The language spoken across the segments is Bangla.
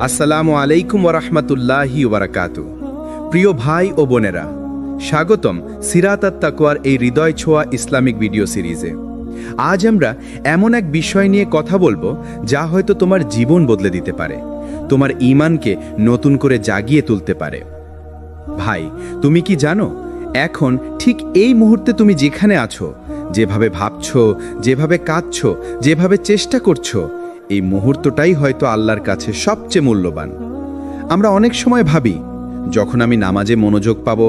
আসসালামু আলাইকুম ওয়া রাহমাতুল্লাহি ওয়া বারাকাতুহু। প্রিয় ভাই ও বোনেরা, স্বাগতম সিরাত আত-তাকওয়ার এই হৃদয় ছোঁয়া ইসলামিক ভিডিও সিরিজে। আজ আমরা এমন এক বিষয় নিয়ে কথা বলবো যা হয়তো তোমার জীবন বদলে দিতে পারে, তোমার ঈমানকে নতুন করে জাগিয়ে তুলতে পারে। ভাই, তুমি কি জানো এখন ঠিক এই মুহূর্তে তুমি যেখানে আছো, যেভাবে ভাবছো, যেভাবে কাঁদছো, যেভাবে চেষ্টা করছো, এই মুহূর্তটাই হয়তো আল্লাহর কাছে সবচেয়ে মূল্যবান। আমরা অনেক সময় ভাবি, যখন আমি নামাজে মনোযোগ পাবো,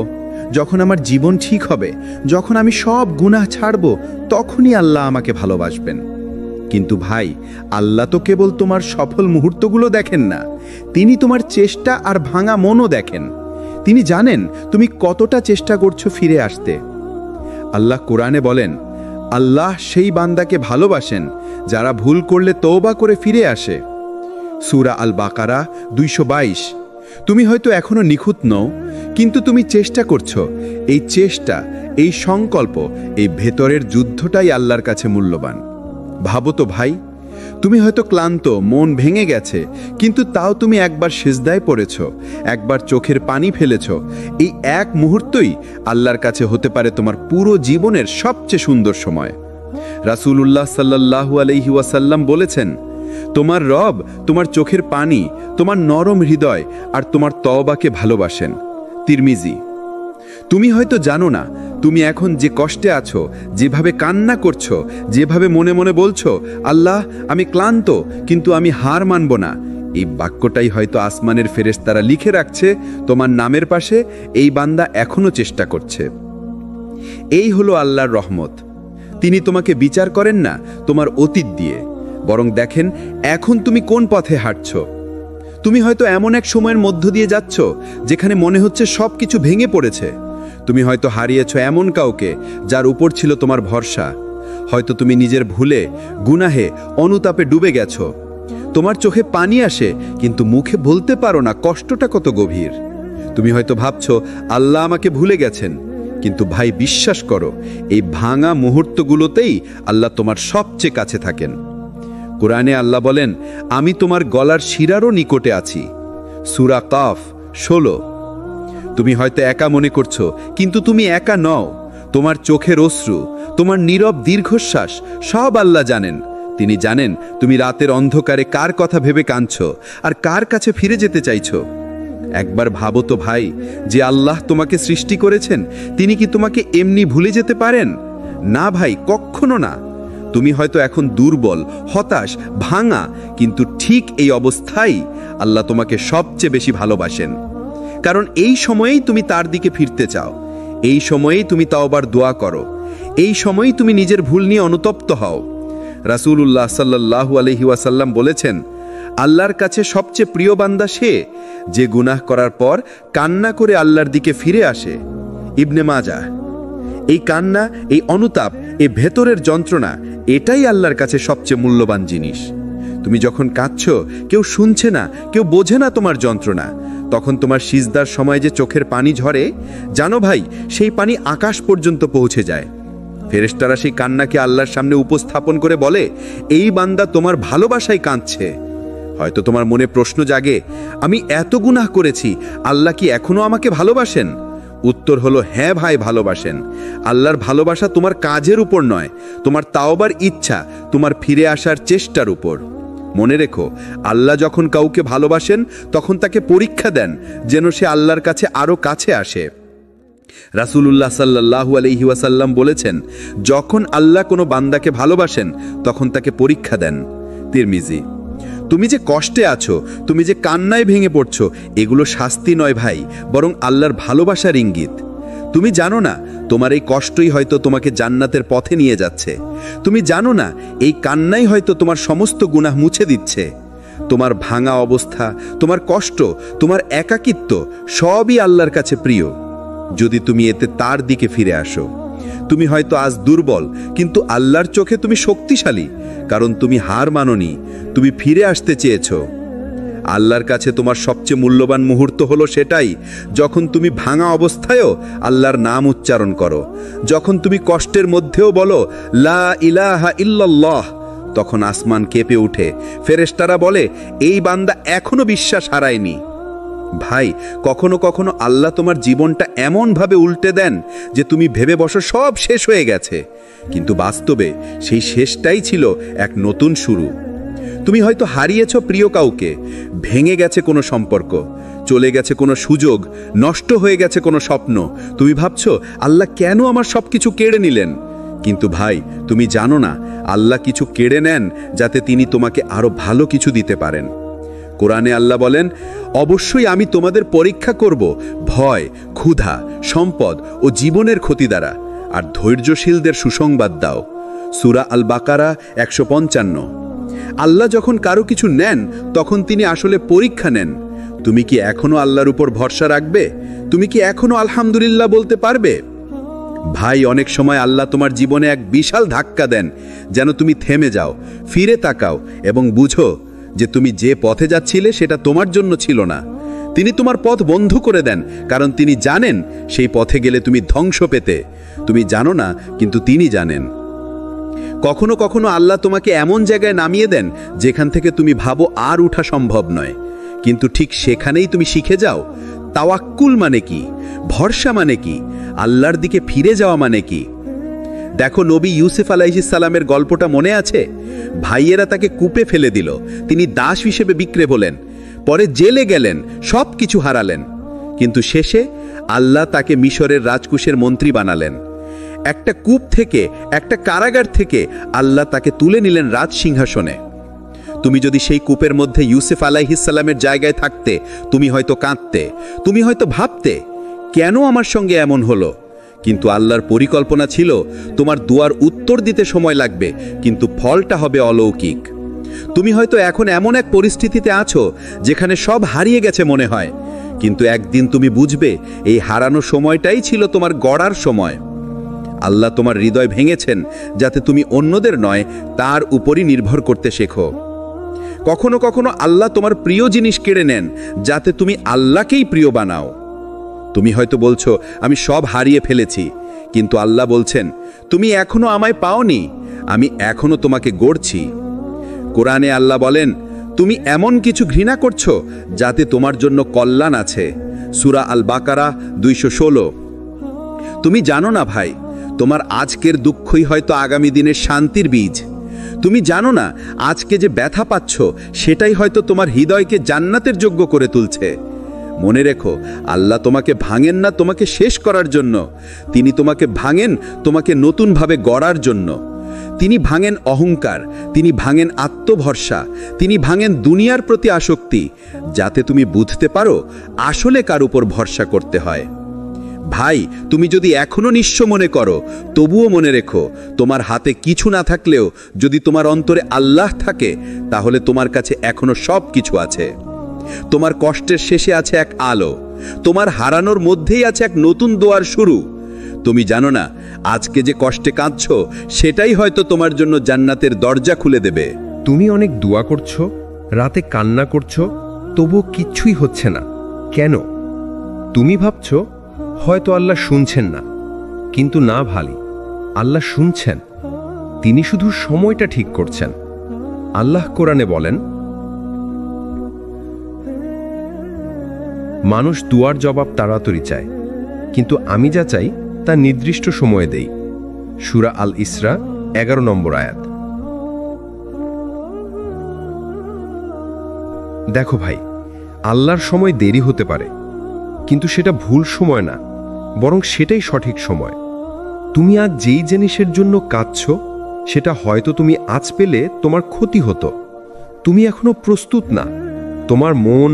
যখন আমার জীবন ঠিক হবে, যখন আমি সব গুনাহ ছাড়বো, তখনই আল্লাহ আমাকে ভালোবাসবেন। কিন্তু ভাই, আল্লাহ তো কেবল তোমার সফল মুহূর্তগুলো দেখেন না, তিনি তোমার চেষ্টা আর ভাঙা মনও দেখেন। তিনি জানেন তুমি কতটা চেষ্টা করছো ফিরে আসতে। আল্লাহ কোরআনে বলেন, আল্লাহ সেই বান্দাকে ভালোবাসেন যারা ভুল করলে তওবা করে ফিরে আসে। সূরা আল বাকারা 222। তুমি হয়তো এখনো নিখুঁত নও, কিন্তু তুমি চেষ্টা করছো। এই চেষ্টা, এই সংকল্প, এই ভেতরের যুদ্ধটাই আল্লাহর কাছে মূল্যবান। ভাবো তো ভাই, তুমি হয়তো ক্লান্ত, মন ভেঙে গেছে, কিন্তু তাও তুমি একবার সিজদায় পড়েছ, একবার চোখের পানি ফেলেছ। এই এক মুহূর্তই আল্লাহর কাছে হতে পারে তোমার পুরো জীবনের সবচেয়ে সুন্দর সময়। রাসূলুল্লাহ সাল্লাল্লাহু আলাইহি ওয়াসাল্লাম বলেছেন, তোমার রব তোমার চোখের পানি, তোমার নরম হৃদয় আর তোমার তওবাকে ভালোবাসেন। তিরমিজি। তুমি হয়তো জানো না তুমি এখন যে কষ্টে আছো, যেভাবে কান্না করছো, যেভাবে মনে মনে বলছো, আল্লাহ আমি ক্লান্ত কিন্তু আমি হার মানব না, এই বাক্যটাই হয়তো আসমানের ফেরেশতারা লিখে রাখছে তোমার নামের পাশে, এই বান্দা এখনো চেষ্টা করছে। এই হলো আল্লাহর রহমত। তিনি তোমাকে বিচার করেন না তোমার অতীত দিয়ে, বরং দেখেন এখন তুমি কোন পথে হাঁটছো। তুমি হয়তো এমন এক সময়ের মধ্য দিয়ে যাচ্ছ যেখানে মনে হচ্ছে সব কিছু ভেঙে পড়েছে। তুমি হয়তো হারিয়েছো এমন কাউকে যার উপর ছিল তোমার ভরসা। হয়তো তুমি নিজের ভুলে, গুনাহে, অনুতাপে ডুবে গেছো। তোমার চোখে পানি আসে কিন্তু মুখে বলতে পারো না কষ্টটা কত গভীর। তুমি হয়তো ভাবছো আল্লাহ আমাকে ভুলে গেছেন, কিন্তু ভাই বিশ্বাস করো, এই ভাঙা মুহূর্তগুলোতেই আল্লাহ তোমার সবচেয়ে কাছে থাকেন। কোরআনে আল্লাহ বলেন, আমি তোমার গলার শিরারও নিকটে আছি। সূরা কাফ 16। তুমি হয়তো একা মনে করছো, কিন্তু তুমি একা নও। তোমার চোখের অশ্রু, তোমার নীরব দীর্ঘশ্বাস সব আল্লাহ জানেন। তিনি জানেন তুমি রাতের অন্ধকারে কার কথা ভেবে কাঁদছো আর কার কাছে ফিরে যেতে চাইছো। একবার ভাবো তো ভাই, যে আল্লাহ তোমাকে সৃষ্টি করেছেন, তিনি কি তোমাকে এমনি ভুলে যেতে পারেন? না ভাই, কখনো না। তুমি হয়তো এখন দুর্বল, হতাশ, ভাঙা, কিন্তু ঠিক এই অবস্থায় আল্লাহ তোমাকে সবচেয়ে বেশি ভালোবাসেন। কারণ এই সময়েই তুমি তার দিকে ফিরতে চাও, এই সময়েই তুমি তাওবার দোয়া করো, এই সময়েই তুমি নিজের ভুল নিয়ে অনুতপ্ত হও। রাসূলুল্লাহ সাল্লাল্লাহু আলাইহি ওয়াসাল্লাম বলেছেন, আল্লাহর কাছে সবচেয়ে প্রিয় বান্দা সে যে গুনাহ করার পর কান্না করে আল্লাহর দিকে ফিরে আসে। ইবনে মাজাহ। এই কান্না, এই অনুতাপ, এই ভেতরের যন্ত্রণা, এটাই আল্লাহর কাছে সবচেয়ে মূল্যবান জিনিস। তুমি যখন কাঁদছো, কেউ শুনছে না, কেউ বোঝে না তোমার যন্ত্রণা, তখন তোমার সিজদার সময় যে চোখের পানি ঝরে, জানো ভাই, সেই পানি আকাশ পর্যন্ত পৌঁছে যায়। ফেরেশতারা সেই কান্নাকে আল্লাহর সামনে উপস্থাপন করে বলে, এই বান্দা তোমার ভালোবাসায় কাঁদছে। হয়তো তোমার মনে প্রশ্ন জাগে, আমি এত গুনাহ করেছি, আল্লাহ কি এখনো আমাকে ভালোবাসেন? উত্তর হলো, হ্যাঁ ভাই, ভালোবাসেন। আল্লাহর ভালোবাসা তোমার কাজের উপর নয়, তোমার তাওবার ইচ্ছা, তোমার ফিরে আসার চেষ্টার উপর। মনে রেখো, আল্লাহ যখন কাউকে ভালোবাসেন তখন তাকে পরীক্ষা দেন যেন সে আল্লাহর কাছে আরো কাছে আসে। রাসূলুল্লাহ সাল্লাল্লাহু আলাইহি ওয়াসাল্লাম বলেছেন, যখন আল্লাহ কোনো বান্দাকে ভালোবাসেন তখন তাকে পরীক্ষা দেন। তিরমিজি। তুমি যে কষ্টে আছো, তুমি যে কান্নায় ভেঙে পড়ছো, এগুলো শাস্তি নয় ভাই, বরং আল্লাহর ভালোবাসার ইঙ্গিত। তুমি জানো না তোমার এই কষ্টই হয়তো তোমাকে জান্নাতের পথে নিয়ে যাচ্ছে। তুমি জানো না এই কান্নাই হয়তো তোমার সমস্ত গুনাহ মুছে দিচ্ছে। তোমার ভাঙা অবস্থা, তোমার কষ্ট, তোমার একাকিত্ব সবই আল্লাহর কাছে প্রিয়, যদি তুমি এতে তার দিকে ফিরে আসো। তুমি হয়তো আজ দুর্বল, কিন্তু আল্লাহর চোখে তুমি শক্তিশালী, কারণ তুমি হার মানোনি, তুমি ফিরে আসতে চেয়েছো। আল্লাহর কাছে তোমার সবচেয়ে মূল্যবান মুহূর্ত হলো সেটাই যখন তুমি ভাঙা অবস্থায়ও আল্লাহর নাম উচ্চারণ করো, যখন তুমি কষ্টের মধ্যেও বলো লা ইলাহা ইল্লাল্লাহ, তখন আসমান কেঁপে উঠে। ফেরেশতারা বলে, এই বান্দা এখনো বিশ্বাস হারায়নি। ভাই, কখনো কখনো আল্লাহ তোমার জীবনটা এমনভাবে উল্টে দেন যে তুমি ভেবে বসো সব শেষ হয়ে গেছে, কিন্তু বাস্তবে সেই শেষটাই ছিল এক নতুন শুরু। তুমি হয়তো হারিয়েছ প্রিয় কাউকে, ভেঙে গেছে কোনো সম্পর্ক, চলে গেছে কোনো সুযোগ, নষ্ট হয়ে গেছে কোনো স্বপ্ন। তুমি ভাবছো আল্লাহ কেন আমার সব কিছু কেড়ে নিলেন? কিন্তু ভাই, তুমি জানো না আল্লাহ কিছু কেড়ে নেন যাতে তিনি তোমাকে আরো ভালো কিছু দিতে পারেন। কোরআনে আল্লাহ বলেন, অবশ্যই আমি তোমাদের পরীক্ষা করব ভয়, ক্ষুধা, সম্পদ ও জীবনের ক্ষতি দ্বারা, আর ধৈর্যশীলদের সুসংবাদ দাও। সূরা আল বাকারা 155। আল্লাহ যখন কারো কিছু নেন তখন তিনি আসলে পরীক্ষা নেন। তুমি কি এখনো আল্লাহর উপর ভরসা রাখবে? তুমি কি এখনো আলহামদুলিল্লাহ বলতে পারবে? ভাই, অনেক সময় আল্লাহ তোমার জীবনে এক বিশাল ধাক্কা দেন যেন তুমি থেমে যাও, ফিরে তাকাও এবং বুঝো যে তুমি যে পথে যাচ্ছিলে সেটা তোমার জন্য ছিল না। তিনি তোমার পথ বন্ধ করে দেন কারণ তিনি জানেন সেই পথে গেলে তুমি ধ্বংস পেতে। তুমি জানো না, কিন্তু তিনি জানেন। কখনো কখনো আল্লাহ তোমাকে এমন জায়গায় নামিয়ে দেন যেখান থেকে তুমি ভাবো আর ওঠা সম্ভব নয়, কিন্তু ঠিক সেখানেই তুমি শিখে যাও তাওয়াক্কুল মানে কি, ভরসা মানে কি, আল্লাহর দিকে ফিরে যাওয়া মানে কি। দেখো, নবী ইউসুফ আলাইহিস সালামের গল্পটা মনে আছে? ভাইয়েরা তাকে কূপে ফেলে দিল, তিনি দাস হিসেবে বিক্রি হলেন, পরে জেলে গেলেন, সব কিছু হারালেন, কিন্তু শেষে আল্লাহ তাকে মিশরের রাজকুশের মন্ত্রী বানালেন। একটা কূপ থেকে, একটা কারাগার থেকে আল্লাহ তাকে তুলে নিলেন রাজ সিংহাসনে। তুমি যদি সেই কূপের মধ্যে ইউসুফ আলাইহিস সালামের জায়গায় থাকতে, তুমি হয়তো কাঁদতে, তুমি হয়তো ভাবতে, কেন আমার সঙ্গে এমন হলো? কিন্তু আল্লাহর পরিকল্পনা ছিল তোমার দুয়ার উত্তর দিতে সময় লাগবে, কিন্তু ফলটা হবে অলৌকিক। তুমি হয়তো এখন এমন এক পরিস্থিতিতে আছো যেখানে সব হারিয়ে গেছে মনে হয়, কিন্তু একদিন তুমি বুঝবে এই হারানো সময়টাই ছিল তোমার গড়ার সময়। আল্লাহ তোমার হৃদয় ভেঙেছেন যাতে তুমি অন্যদের নয়, তার উপরই নির্ভর করতে শেখো। কখনো কখনো আল্লাহ তোমার প্রিয় জিনিস কেড়ে নেন যাতে তুমি আল্লাহকেই প্রিয় বানাও। তুমি হয়তো বলছো আমি সব হারিয়ে ফেলেছি, কিন্তু আল্লাহ বলছেন তুমি এখনো আমায় পাওনি, আমি এখনো তোমাকে গড়ছি। কোরআনে আল্লাহ বলেন, তুমি এমন কিছু ঘৃণা করছো যাতে তোমার জন্য কল্যাণ আছে। সূরা আল বাকারা 216। তুমি জানো না ভাই, তোমার আজকের দুঃখই হয়তো আগামী দিনের শান্তির বীজ। তুমি জানো না আজকে যে ব্যথা পাচ্ছ সেটাই হয়তো তোমার হৃদয়কে জান্নাতের যোগ্য করে তুলছে। মনে রেখো, আল্লাহ তোমাকে ভাঙেন না তোমাকে শেষ করার জন্য, তিনি তোমাকে ভাঙেন তোমাকে নতুনভাবে গড়ার জন্য। তিনি ভাঙেন অহংকার, তিনি ভাঙেন আত্মভরসা, তিনি ভাঙেন দুনিয়ার প্রতি আসক্তি, যাতে তুমি বুঝতে পারো আসলে কার উপর ভরসা করতে হয়। ভাই, তুমি যদি এখনো নিঃস্ব মনে করো, তবুও মনে রেখো তোমার হাতে কিছু না থাকলেও যদি তোমার অন্তরে আল্লাহ থাকে, তাহলে তোমার কাছে এখনো সব কিছু আছে। তোমার কষ্টের শেষে আছে এক আলো, তোমার হারানোর মধ্যেই আছে এক নতুন দোয়ার শুরু। তুমি জানো না আজকে যে কষ্টে কাঁদছো সেটাই হয়তো তোমার জন্য জান্নাতের দরজা খুলে দেবে। তুমি অনেক দোয়া করছো, রাতে কান্না করছো, তবুও কিচ্ছুই হচ্ছে না কেন? তুমি ভাবছো হয়তো আল্লাহ শুনছেন না, কিন্তু না ভাই, আল্লাহ শুনছেন, তিনি শুধু সময়টা ঠিক করছেন। আল্লাহ কোরআনে বলেন, মানুষ দুয়ার জবাব তাড়াতাড়ি চায়, কিন্তু আমি যা চাই তা নির্দিষ্ট সময়ে দেই। সূরা আল ইসরা 11 নম্বর আয়াত। দেখো ভাই, আল্লাহর সময় দেরি হতে পারে, কিন্তু সেটা ভুল সময় না, বরং সেটাই সঠিক সময়। তুমি আজ যেই জিনিসের জন্য কাঁদছো সেটা হয়তো তুমি আজ পেলে তোমার ক্ষতি হতো। তুমি এখনো প্রস্তুত না, তোমার মন,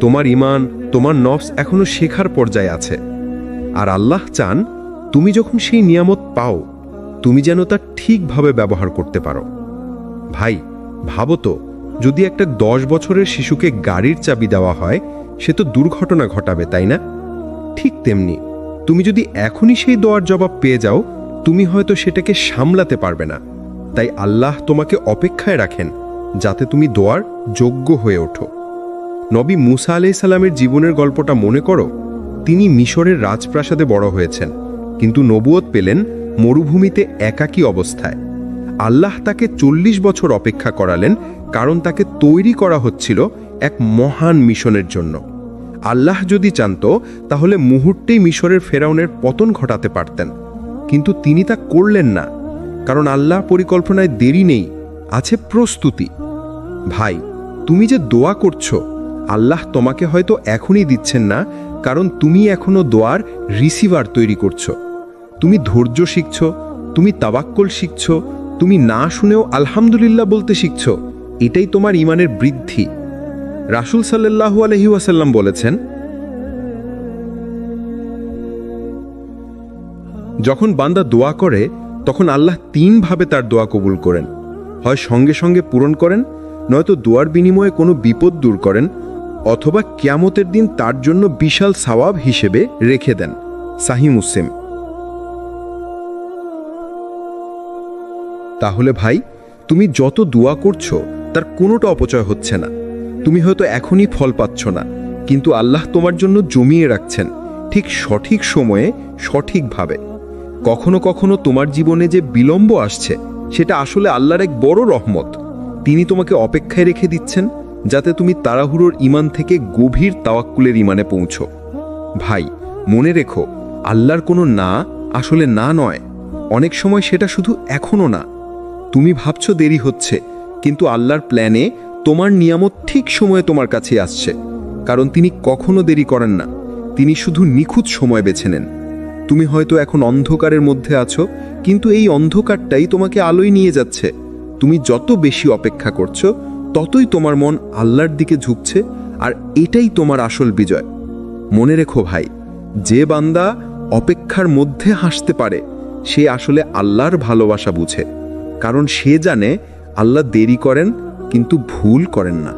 তোমার ঈমান, তোমার নফস এখনো শেখার পর্যায়ে আছে। আর আল্লাহ চান তুমি যখন সেই নিয়ামত পাও, তুমি যেন তা ঠিকভাবে ব্যবহার করতে পারো। ভাই, ভাবো তো, যদি একটা 10 বছরের শিশুকে গাড়ির চাবি দেওয়া হয়, সে তো দুর্ঘটনা ঘটাবে, তাই না? ঠিক তেমনি তুমি যদি এখনই সেই দোয়ার জবাব পেয়ে যাও, তুমি হয়তো সেটাকে সামলাতে পারবে না। তাই আল্লাহ তোমাকে অপেক্ষায় রাখেন যাতে তুমি দোয়ার যোগ্য হয়ে ওঠো। নবী মুসা আলাইহিস সালামের জীবনের গল্পটা মনে করো। তিনি মিশরের রাজপ্রাসাদে বড় হয়েছেন, কিন্তু নবুয়ত পেলেন মরুভূমিতে একাকী অবস্থায়। আল্লাহ তাকে 40 বছর অপেক্ষা করালেন, কারণ তাকে তৈরি করা হচ্ছিল এক মহান মিশনের জন্য। আল্লাহ যদি চানত তাহলে মুহূর্তেই মিশরের ফেরাউনের পতন ঘটাতে পারতেন, কিন্তু তিনি তা করলেন না, কারণ আল্লাহ পরিকল্পনায় দেরি নেই, আছে প্রস্তুতি। ভাই, তুমি যে দোয়া করছো, আল্লাহ তোমাকে হয়তো এখনই দিচ্ছেন না, কারণ তুমি এখনো দোয়ার রিসিভার তৈরি করছো। তুমি ধৈর্য শিখছো, তুমি তাওয়াক্কুল শিখছো, তুমি না শুনেও আলহামদুলিল্লাহ বলতে শিখছো। এটাই তোমার ঈমানের বৃদ্ধি। রাসূল সাল্লাল্লাহু আলাইহি ওয়াসাল্লাম বলেছেন, যখন বান্দা দোয়া করে তখন আল্লাহ 3 ভাবে তার দোয়া কবুল করেন। হয় সঙ্গে সঙ্গে পূরণ করেন, নয়তো দোয়ার বিনিময়ে কোনো বিপদ দূর করেন, অথবা কিয়ামতের দিন তার জন্য বিশাল সওয়াব হিসেবে রেখে দেন। সহিহ মুসলিম। তাহলে ভাই, তুমি যত দোয়া করছো তার কোনোটা অপচয় হচ্ছে না। তুমি হয়তো এখনই ফল পাচ্ছ না, কিন্তু আল্লাহ তোমার জন্য জমিয়ে রাখছেন ঠিক সঠিক সময়ে সঠিকভাবে। কখনো কখনো তোমার জীবনে যে বিলম্ব আসছে, সেটা আসলে আল্লাহর এক বড় রহমত। তিনি তোমাকে অপেক্ষায় রেখে দিচ্ছেন, যাতে তুমি তাড়াহুড়োর ঈমান থেকে গভীর তাওয়াক্কুলের ঈমানে পৌঁছো। ভাই, মনে রেখো, আল্লাহর কোনো না আসলে না নয়। অনেক সময় সেটা শুধু এখনো না। তুমি ভাবছো দেরি হচ্ছে, কিন্তু আল্লাহর প্ল্যানে তোমার নিয়ামত ঠিক সময়ে তোমার কাছে আসছে, কারণ তিনি কখনো দেরি করেন না। তিনি শুধু নিখুঁত সময় বেছে নেন। তুমি হয়তো এখন অন্ধকারের মধ্যে আছো, কিন্তু এই অন্ধকারটাই তোমাকে আলোয় নিয়ে যাচ্ছে। তুমি যত বেশি অপেক্ষা করছো, ততই তোমার মন আল্লাহর দিকে ঝুঁকছে, আর এটাই তোমার আসল বিজয়। মনে রেখো ভাই, যে বান্দা অপেক্ষার মধ্যে হাসতে পারে, সে আসলে আল্লাহর ভালোবাসা বুঝে, কারণ সে জানে আল্লাহ দেরি করেন কিন্তু ভুল করেন না।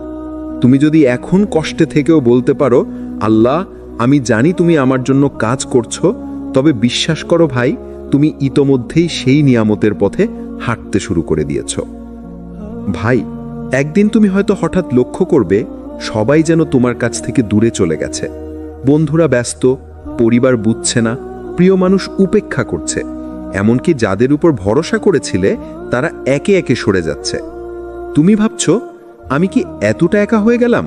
তুমি যদি এখন কষ্টে থেকেও বলতে পারো, আল্লাহ, আমি জানি তুমি আমার জন্য কাজ করছো, তবে বিশ্বাস করো ভাই, তুমি ইতোমধ্যেই সেই নিয়ামতের পথে হাঁটতে শুরু করে দিয়েছ। ভাই, একদিন তুমি হয়তো হঠাৎ লক্ষ্য করবে সবাই যেন তোমার কাছ থেকে দূরে চলে গেছে। বন্ধুরা ব্যস্ত, পরিবার বুঝছে না, প্রিয় মানুষ উপেক্ষা করছে, এমনকি যাদের উপর ভরসা করেছিলে তারা একে একে সরে যাচ্ছে। তুমি ভাবছো, আমি কি এতটা একা হয়ে গেলাম?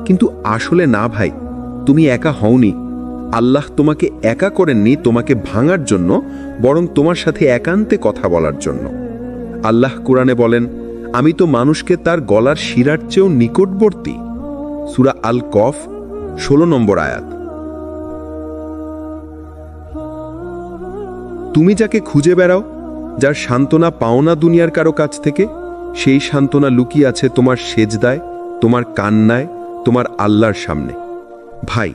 কিন্তু আসলে না ভাই, তুমি একা হওনি। আল্লাহ তোমাকে একা করেননি তোমাকে ভাঙার জন্য, বরং তোমার সাথে একান্তে কথা বলার জন্য। আল্লাহ কুরআনে বলেন, আমি তো মানুষকে তার গলার শিরার চেয়েও নিকটবর্তী। সূরা আল কফ 16 নম্বর আয়াত। তুমি যাকে খুঁজে বেড়াও, যার সান্ত্বনা পাও না দুনিয়ার কারো কাছ থেকে, সেই সান্ত্বনা লুকিয়ে আছে তোমার সেজদায়, তোমার কান্নায়, তোমার আল্লাহর সামনে। ভাই,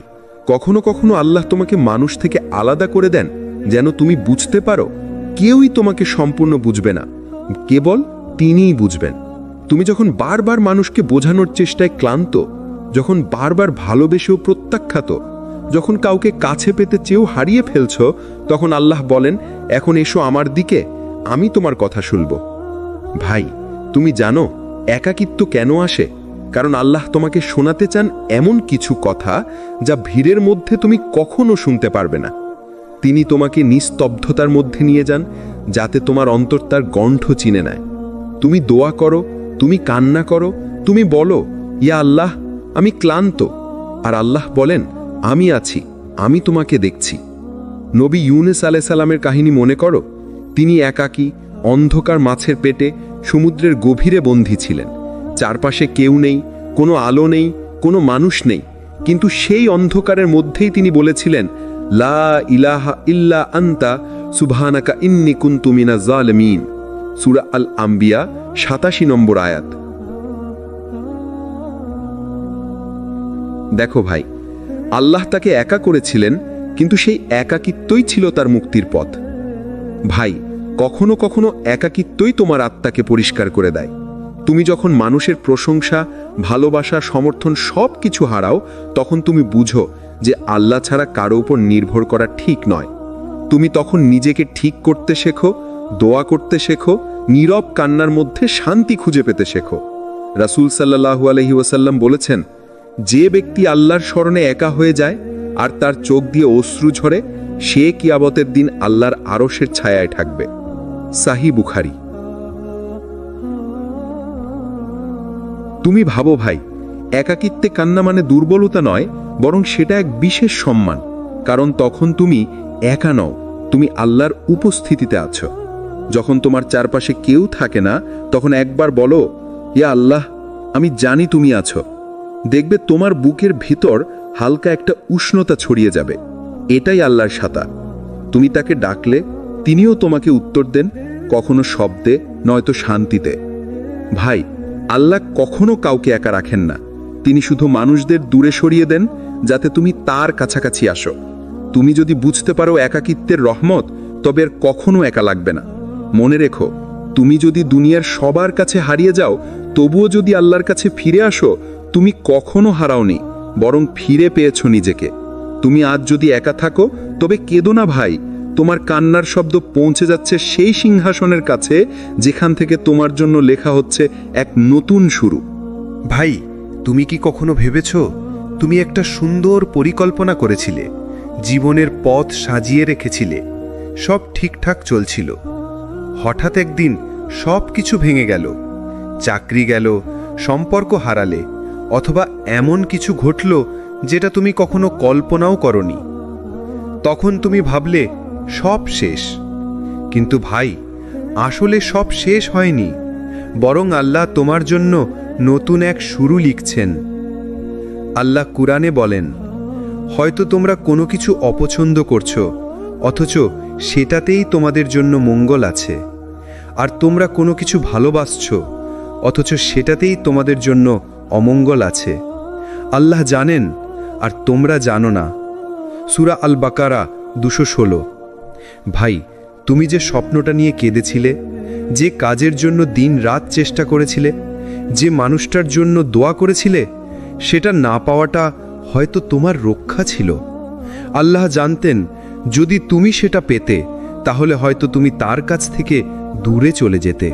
কখনো কখনো আল্লাহ তোমাকে মানুষ থেকে আলাদা করে দেন, যেন তুমি বুঝতে পারো কেউই তোমাকে সম্পূর্ণ বুঝবে না, কেবল তিনিই বুঝবেন। তুমি যখন বারবার মানুষকে বোঝানোর চেষ্টায় ক্লান্ত, যখন বারবার ভালোবেসেও প্রত্যাখ্যাত, যখন কাউকে কাছে পেতে চেয়েও হারিয়ে ফেলছ, তখন আল্লাহ বলেন, এখন এসো আমার দিকে, আমি তোমার কথা শুনব। ভাই, তুমি জানো একাকিত্ব কেন আসে? কারণ আল্লাহ তোমাকে শোনাতে চান এমন কিছু কথা যা ভিড়ের মধ্যে তুমি কখনো শুনতে পারবে না। তিনি তোমাকে নিস্তব্ধতার মধ্যে নিয়ে যান, যাতে তোমার অন্তর তার গণ্ঠ চিনে নেয়। তুমি দোয়া করো, তুমি কান্না করো, তুমি বলো, ইয়া আল্লাহ, আমি ক্লান্ত, আর আল্লাহ বলেন, আমি আছি, আমি তোমাকে দেখছি। নবী ইউনুস আলাইহিস সালামের কাহিনী মনে করো। তিনি একাকী, অন্ধকার মাছের পেটে, সমুদ্রের গভীরে বন্দী ছিলেন। চারপাশে কেউ নেই, কোনো আলো নেই, কোনো মানুষ নেই, কিন্তু সেই অন্ধকারের মধ্যেই তিনি বলেছিলেন, লা ইলাহা ইল্লা আনতা সুবহানাকা ইন্নী কুনতু মিনাজ জালিমিন। সূরা আল আম্বিয়া 87 নম্বর আয়াত। দেখো ভাই, আল্লাহ তাকে একা করেছিলেন, কিন্তু সেই একাকিত্বই ছিল তার মুক্তির পথ। ভাই, কখনো কখনো একাকিত্বই তোমার আত্মাকে পরিষ্কার করে দেয়। তুমি যখন মানুষের প্রশংসা, ভালোবাসা, সমর্থন সব কিছু হারাও, তখন তুমি বুঝো যে আল্লাহ ছাড়া কারো উপর নির্ভর করা ঠিক নয়। তুমি তখন নিজেকে ঠিক করতে শেখো, দোয়া করতে শেখো, নীরব কান্নার মধ্যে শান্তি খুঁজে পেতে শেখো। রাসূল সাল্লাল্লাহু আলাইহি ওয়াসাল্লাম বলেছেন, যে ব্যক্তি আল্লাহর স্মরণে একা হয়ে যায় আর তার চোখ দিয়ে অশ্রু ঝরে, সে কিয়ামতের দিন আল্লাহর আরশের ছায়ায় থাকবে। সাহিহ বুখারী। তুমি ভাবো ভাই, একাকিত্বে কান্না মানে দুর্বলতা নয়, বরং সেটা এক বিশেষ সম্মান। কারণ তখন তুমি একা নও, তুমি আল্লাহর উপস্থিতিতে আছো। যখন তোমার চারপাশে কেউ থাকে না, তখন একবার বলো, ইয়া আল্লাহ, আমি জানি তুমি আছো। দেখবে তোমার বুকের ভিতর হালকা একটা উষ্ণতা ছড়িয়ে যাবে। এটাই আল্লাহর সাতা। তুমি তাকে ডাকলে তিনিও তোমাকে উত্তর দেন, কখনো শব্দে, নয়তো শান্তিতে। ভাই, আল্লাহ কখনো কাউকে একা রাখেন না। তিনি শুধু মানুষদের দূরে সরিয়ে দেন, যাতে তুমি তার কাছাকাছি আসো। তুমি যদি বুঝতে পারো একাকিত্বের রহমত, তবে আর কখনো একা লাগবে না। মনে রেখো, তুমি যদি দুনিয়ার সবার কাছে হারিয়ে যাও, তবুও যদি আল্লাহর কাছে ফিরে আসো, তুমি কখনো হারাওনি, বরং ফিরে পেয়েছো নিজেকে। তুমি আজ যদি একা থাকো, তবে কেঁদো না ভাই। তোমার কান্নার শব্দ পৌঁছে যাচ্ছে সেই সিংহাসনের কাছে, যেখান থেকে তোমার জন্য লেখা হচ্ছে এক নতুন শুরু। ভাই, তুমি কি কখনো ভেবেছ তুমি একটা সুন্দর পরিকল্পনা করেছিলে, জীবনের পথ সাজিয়ে রেখেছিলে, সব ঠিকঠাক চলছিল, হঠাৎ একদিন সব কিছু ভেঙে গেল, চাকরি গেল, সম্পর্ক হারালে, অথবা এমন কিছু ঘটল যেটা তুমি কখনো কল্পনাও করনি। তখন তুমি ভাবলে সব শেষ। কিন্তু ভাই, আসলে সব শেষ হয়নি, বরং আল্লাহ তোমার জন্য নতুন এক শুরু লিখছেন। আল্লাহ কুরআনে বলেন, হয়তো তোমরা কোনো কিছু অপছন্দ করছো, অথচ সেটাতেই তোমাদের জন্য মঙ্গল আছে। আর তোমরা কোনো কিছু ভালোবাসছো, অথচ সেটাতেই তোমাদের জন্য অমঙ্গল আছে। আল্লাহ জানেন, আর তোমরা জানো না। সূরা আল বাকারা 216। ভাই, তুমি যে স্বপ্নটা নিয়ে কেঁদেছিলে, যে কাজের জন্য দিন রাত চেষ্টা করেছিলে, যে মানুষটার জন্য দোয়া করেছিলে, সেটা না পাওয়াটা হয়তো তোমার রক্ষা ছিল। আল্লাহ জানতেন, যদি তুমি সেটা পেতে, তাহলে হয়তো তুমি তার কাছ থেকে দূরে চলে যেতে।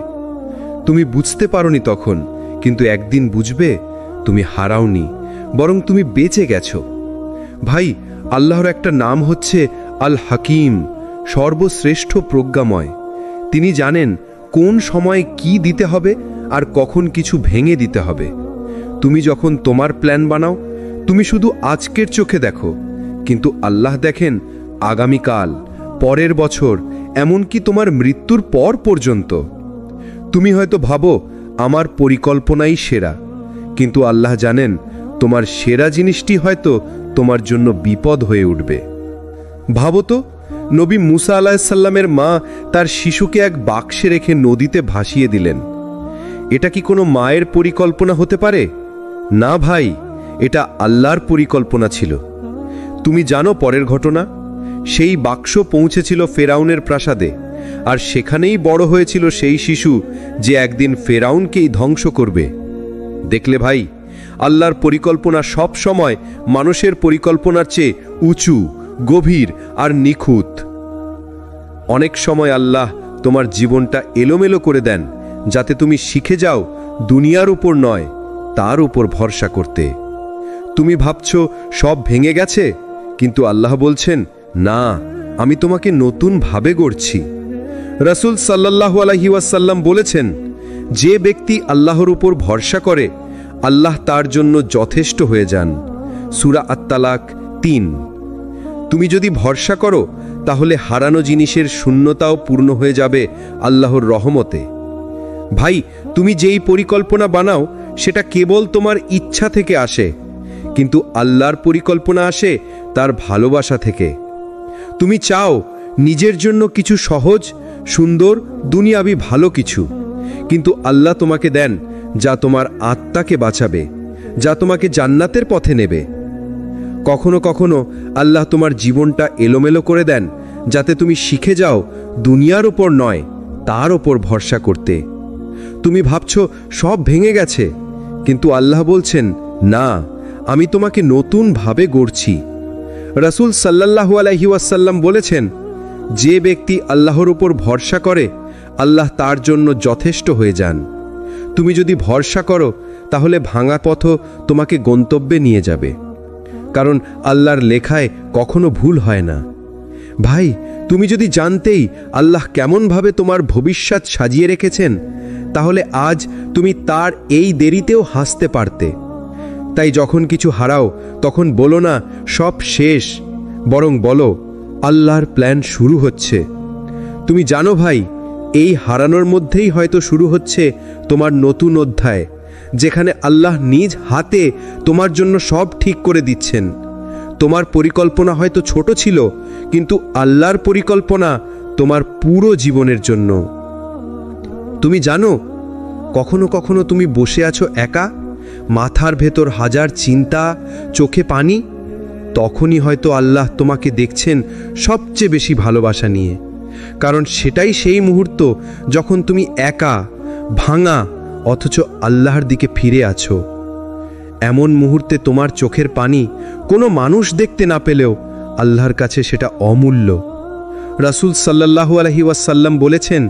তুমি বুঝতে পারোনি তখন, কিন্তু একদিন বুঝবে তুমি হারাওনি, বরং তুমি বেঁচে গেছো। ভাই, আল্লাহর একটা নাম হচ্ছে আল হাকিম, সর্বশ্রেষ্ঠ প্রজ্ঞাময়। তিনি জানেন কোন সময়ে কি দিতে হবে আর কখন কিছু ভেঙে দিতে হবে। তুমি যখন তোমার প্ল্যান বানাও, তুমি শুধু আজকের চোখে দেখো, কিন্তু আল্লাহ দেখেন আগামীকাল, পরের বছর, এমনকি তোমার মৃত্যুর পর পর্যন্ত। তুমি হয়তো ভাবো আমার পরিকল্পনাই সেরা, কিন্তু আল্লাহ জানেন তোমার সেরা জিনিসটি হয়তো তোমার জন্য বিপদ হয়ে উঠবে। ভাবো তো, নবী মুসা আলাইহিসসালামের মা তার শিশুকে এক বাক্সে রেখে নদীতে ভাসিয়ে দিলেন। এটা কি কোনো মায়ের পরিকল্পনা হতে পারে? না ভাই, এটা আল্লাহর পরিকল্পনা ছিল। তুমি জানো পরের ঘটনা? সেই বাক্স পৌঁছেছিল ফেরাউনের প্রাসাদে, আর সেখানেই বড় হয়েছিল সেই শিশু যে একদিন ফেরাউনকেই ধ্বংস করবে। দেখলে ভাই, আল্লাহর পরিকল্পনা সব সময় মানুষের পরিকল্পনার চেয়ে উঁচু, গভীর আর নিখুঁত। অনেক সময় আল্লাহ তোমার জীবনটা এলোমেলো করে দেন, যাতে তুমি শিখে যাও দুনিয়ার উপর নয়, তার উপর ভরসা করতে। তুমি ভাবছো সব ভেঙে গেছে, কিন্তু আল্লাহ বলছেন, না, আমি তোমাকে নতুন ভাবে গড়ছি। রাসূল সাল্লাল্লাহু আলাইহি ওয়াসাল্লাম বলেছেন, যে ব্যক্তি আল্লাহর উপর ভরসা করে, আল্লাহ তার জন্য যথেষ্ট হয়ে যান। সূরা আত-তালাক 3। তুমি যদি ভরসা করো, তাহলে হারানো জিনিসের শূন্যতাও পূর্ণ হয়ে যাবে আল্লাহর রহমতে। ভাই, তুমি যেই পরিকল্পনা বানাও, সেটা কেবল তোমার ইচ্ছা থেকে আসে, কিন্তু আল্লাহর পরিকল্পনা আসে তার ভালোবাসা থেকে। তুমি চাও নিজের জন্য কিছু সহজ, সুন্দর, দুনিয়াবি ভালো কিছু, কিন্তু আল্লাহ তোমাকে দেন যা তোমার আত্মাকে বাঁচাবে, যা তোমাকে জান্নাতের পথে নেবে। কখনো কখনো আল্লাহ তোমার জীবনটা এলোমেলো করে দেন, যাতে তুমি শিখে যাও দুনিয়ার উপর নয়, তার ওপর ভরসা করতে। তুমি ভাবছো সব ভেঙে গেছে, কিন্তু আল্লাহ বলছেন, না, আমি তোমাকে নতুন ভাবে গড়ছি। রাসূল সাল্লাল্লাহু আলাইহি ওয়াসাল্লাম বলেছেন, যে ব্যক্তি আল্লাহর উপর ভরসা করে, আল্লাহ তার জন্য যথেষ্ট হয়ে যান। তুমি যদি ভরসা করো, তাহলে ভাঙা পথ তোমাকে গন্তব্যে নিয়ে যাবে, কারণ আল্লাহর লেখায় কখনো ভুল হয় না। ভাই, তুমি যদি জানতেই আল্লাহ কেমনভাবে তোমার ভবিষ্যৎ সাজিয়ে রেখেছেন, তাহলে আজ তুমি তার এই দেরিতেও হাসতে পারতে। তাই যখন কিছু হারাও তখন বলো না সব শেষ, বরং বলো আল্লাহর প্ল্যান শুরু হচ্ছে। তুমি জানো ভাই, এই হারানোর মধ্যেই হয়তো শুরু হচ্ছে তোমার নতুন অধ্যায়, যেখানে আল্লাহ নিজ হাতে তোমার জন্য সব ঠিক করে দিচ্ছেন। তোমার পরিকল্পনা হয়তো ছোট ছিল, কিন্তু আল্লাহর পরিকল্পনা তোমার পুরো জীবনের জন্য। তুমি জানো, কখনো কখনো তুমি বসে আছো একা, মাথার ভেতর হাজার চিন্তা, চোখে পানি। তখনই হয়তো আল্লাহ তোমাকে দেখছেন সবচেয়ে বেশি ভালোবাসা নিয়ে, কারণ সেটাই সেই মুহূর্ত যখন তুমি একা, ভাঙা, অথচ আল্লাহর দিকে ফিরে আছো। এমন মুহূর্তে তোমার চোখের পানি কোনো মানুষ দেখতে না পেলেও আল্লাহর কাছে সেটা অমূল্য। রাসূল সাল্লাল্লাহু আলাইহি ওয়াসাল্লাম বলেছেন,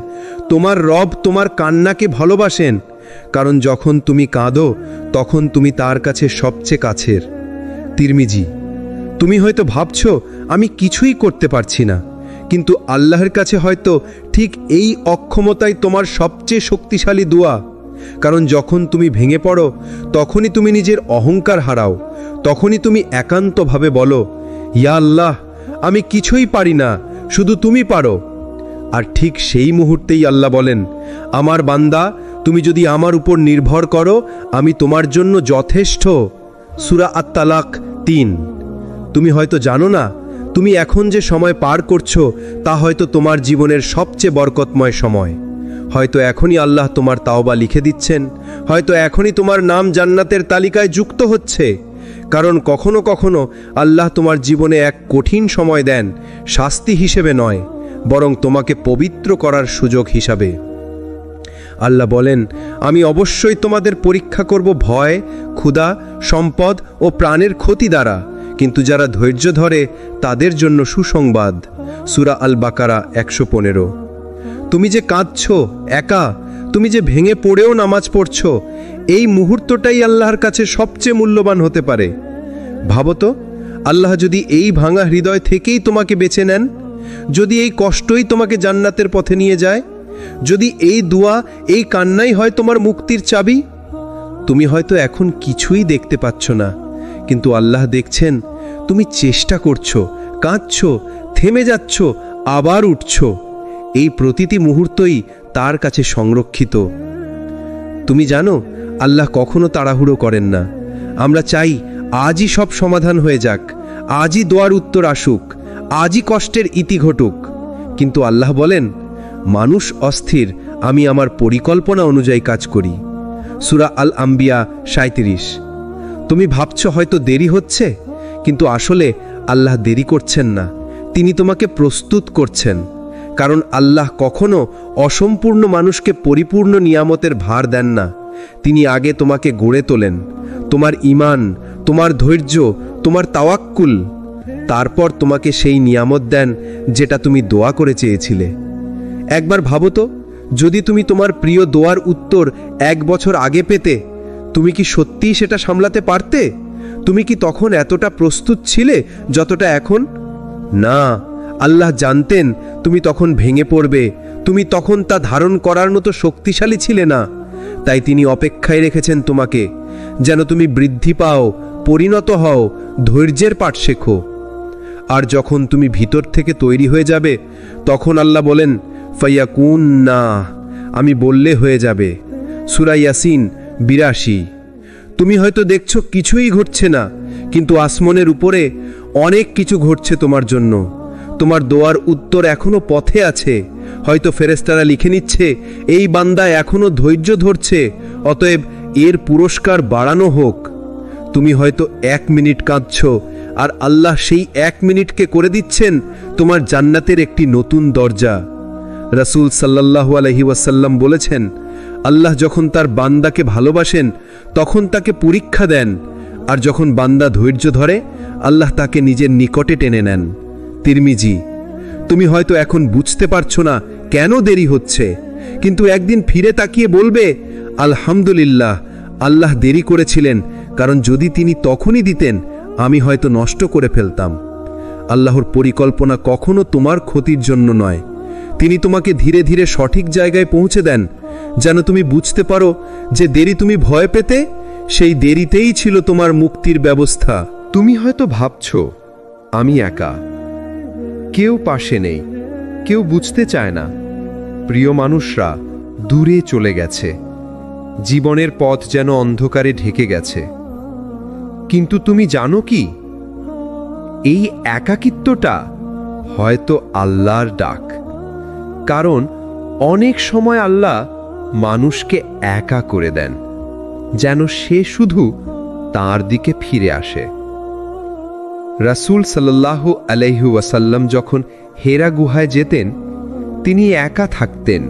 তোমার রব তোমার কান্নাকে ভালোবাসেন, কারণ যখন তুমি কাঁদো তখন তুমি তার কাছে সবচেয়ে কাছের। তিরমিজি। তুমি হয়তো ভাবছো আমি কিছুই করতে পারছি না, কিন্তু আল্লাহর কাছে হয়তো ঠিক এই অক্ষমতাই তোমার সবচেয়ে শক্তিশালী দোয়া। কারণ যখন তুমি ভেঙে পড়ো তখনই তুমি নিজের অহংকার হারাও, তখনই তুমি একান্তভাবে বলো, ইয়া আল্লাহ, আমি কিছুই পারি না, শুধু তুমি পারো। আর ঠিক সেই মুহূর্তেই আল্লাহ বলেন, আমার বান্দা, তুমি যদি আমার উপর নির্ভর করো আমি তোমার জন্য যথেষ্ট। সূরা আত-তালাক ৩। তুমি হয়তো জানো না, তুমি এখন যে সময় পার করছো তা হয়তো তোমার জীবনের সবচেয়ে বরকতময় সময়। হয়তো এখনই আল্লাহ তোমার তাওবা লিখে দিচ্ছেন, হয়তো এখনই তোমার নাম জান্নাতের তালিকায় যুক্ত হচ্ছে। কারণ কখনো কখনো আল্লাহ তোমার জীবনে এক কঠিন সময় দেন, শাস্তি হিসেবে নয়, বরং তোমাকে পবিত্র করার সুযোগ হিসাবে। আল্লাহ বলেন, আমি অবশ্যই তোমাদের পরীক্ষা করব ভয়, ক্ষুধা, সম্পদ ও প্রাণের ক্ষতি দ্বারা, কিন্তু যারা ধৈর্য ধরে তাদের জন্য সুসংবাদ। সূরা আল বাকারা ১১৫। তুমি যে কাঁদছো একা, তুমি যে ভেঙে পড়েও নামাজ পড়ছো, এই মুহূর্তটাই আল্লাহর কাছে সবচেয়ে মূল্যবান হতে পারে। ভাবো তো, আল্লাহ যদি এই ভাঙা হৃদয় থেকেই তোমাকে বেছে নেন, যদি এই কষ্টই তোমাকে জান্নাতের পথে নিয়ে যায়, যদি এই দোয়া, এই কান্নাই হয় তোমার মুক্তির চাবি। তুমি হয়তো এখন কিছুই দেখতে পাচ্ছ না, কিন্তু আল্লাহ দেখছেন। তুমি চেষ্টা করছো, কাঁদছো, থেমে যাচ্ছ, আবার উঠছো। এই প্রতিটি মুহূর্তই তার কাছে সংরক্ষিত। তুমি জানো, আল্লাহ কখনো তাড়াহুড়ো করেন না। আমরা চাই আজই সব সমাধান হয়ে যাক, আজই দোয়ার উত্তর আসুক, আজই কষ্টের ইতি ঘটুক। কিন্তু আল্লাহ বলেন, মানুষ অস্থির, আমি আমার পরিকল্পনা অনুযায়ী কাজ করি। সূরা আল আম্বিয়া ৩৭। তুমি ভাবছো হয়তো দেরি হচ্ছে, কিন্তু আসলে আল্লাহ দেরি করছেন না, তিনি তোমাকে প্রস্তুত করছেন। কারণ আল্লাহ কখনো অসম্পূর্ণ মানুষকে পরিপূর্ণ নিয়ামতের ভার দেন না। তিনি আগে তোমাকে গড়ে তোলেন, তোমার ঈমান, তোমার ধৈর্য, তোমার তাওয়াক্কুল। তারপর তোমাকে সেই নিয়ামত দেন যেটা তুমি দোয়া করে চেয়েছিলে। একবার ভাবো তো, যদি তুমি তোমার প্রিয় দোয়ার উত্তর ১ বছর আগে পেতে, তুমি কি সত্যিই সেটা সামলাতে পারতে? তুমি কি তখন এতটা প্রস্তুত ছিলে যতটা এখন? না, আল্লাহ জানতেন তুমি তখন ভেঙে পড়বে, তুমি তখন তা ধারণ করার মতো শক্তিশালী ছিলে না। তাই তিনি অপেক্ষায় রেখেছেন তোমাকে, যেন তুমি বৃদ্ধি পাও, পরিণত হও, ধৈর্যের পাঠ শেখো। আর যখন তুমি ভিতর থেকে তৈরি হয়ে যাবে, তখন আল্লাহ বলেন, ফায়াকুন না, আমি বললে হয়ে যাবে। সূরা ইয়াসিন ৮২। তুমি হয়তো দেখছো কিছুই ঘটছে না, কিন্তু আসমানের উপরে অনেক কিছু ঘটছে তোমার জন্য। তোমার দোয়ার উত্তর এখনো পথে আছে। হয়তো ফেরেশতারা লিখে নিচ্ছে, এই বান্দা এখনো ধৈর্য ধরছে, অতএব এর পুরস্কার বাড়ানো হোক। তুমি হয়তো ১ মিনিট কাঁদছো, আর আল্লাহ সেই ১ মিনিটকে করে দিচ্ছেন তোমার জান্নাতের একটি নতুন দরজা। রাসূল সাল্লাল্লাহু আলাইহি ওয়াসাল্লাম বলেছেন, আল্লাহ যখন তার বান্দাকে ভালোবাসেন তখন তাকে পরীক্ষা দেন, আর যখন বান্দা ধৈর্য ধরে আল্লাহ তাকে নিজের নিকটে টেনে নেন। তিরমিজি। তুমি হয়তো এখন বুঝতে পারছো না কেন দেরি হচ্ছে, কিন্তু একদিন ফিরে তাকিয়ে বলবে, আলহামদুলিল্লাহ, আল্লাহ দেরি করেছিলেন, কারণ যদি তিনি তখনই দিতেন আমি হয়তো নষ্ট করে ফেলতাম। আল্লাহর পরিকল্পনা কখনো তোমার ক্ষতির জন্য নয়, তিনি তোমাকে ধীরে ধীরে সঠিক জায়গায় পৌঁছে দেন, যেন তুমি বুঝতে পারো যে দেরি তুমি ভয় পেতে, সেই দেরিতেই ছিল তোমার মুক্তির ব্যবস্থা। তুমি হয়তো ভাবছ আমি একা, কেউ পাশে নেই, কেউ বুঝতে চায় না, প্রিয় মানুষরা দূরে চলে গেছে, জীবনের পথ যেন অন্ধকারে ঢেকে গেছে। কিন্তু তুমি জানো কি, এই একাকিত্বটা হয়তো আল্লাহর ডাক। কারণ অনেক সময় আল্লাহ মানুষকে একা করে দেন, যেন সে শুধু তার দিকে ফিরে আসে। রাসূল সাল্লাল্লাহু আলাইহি ওয়াসাল্লাম যখন হেরা গুহায় যেতেন, তিনি একা থাকতেন।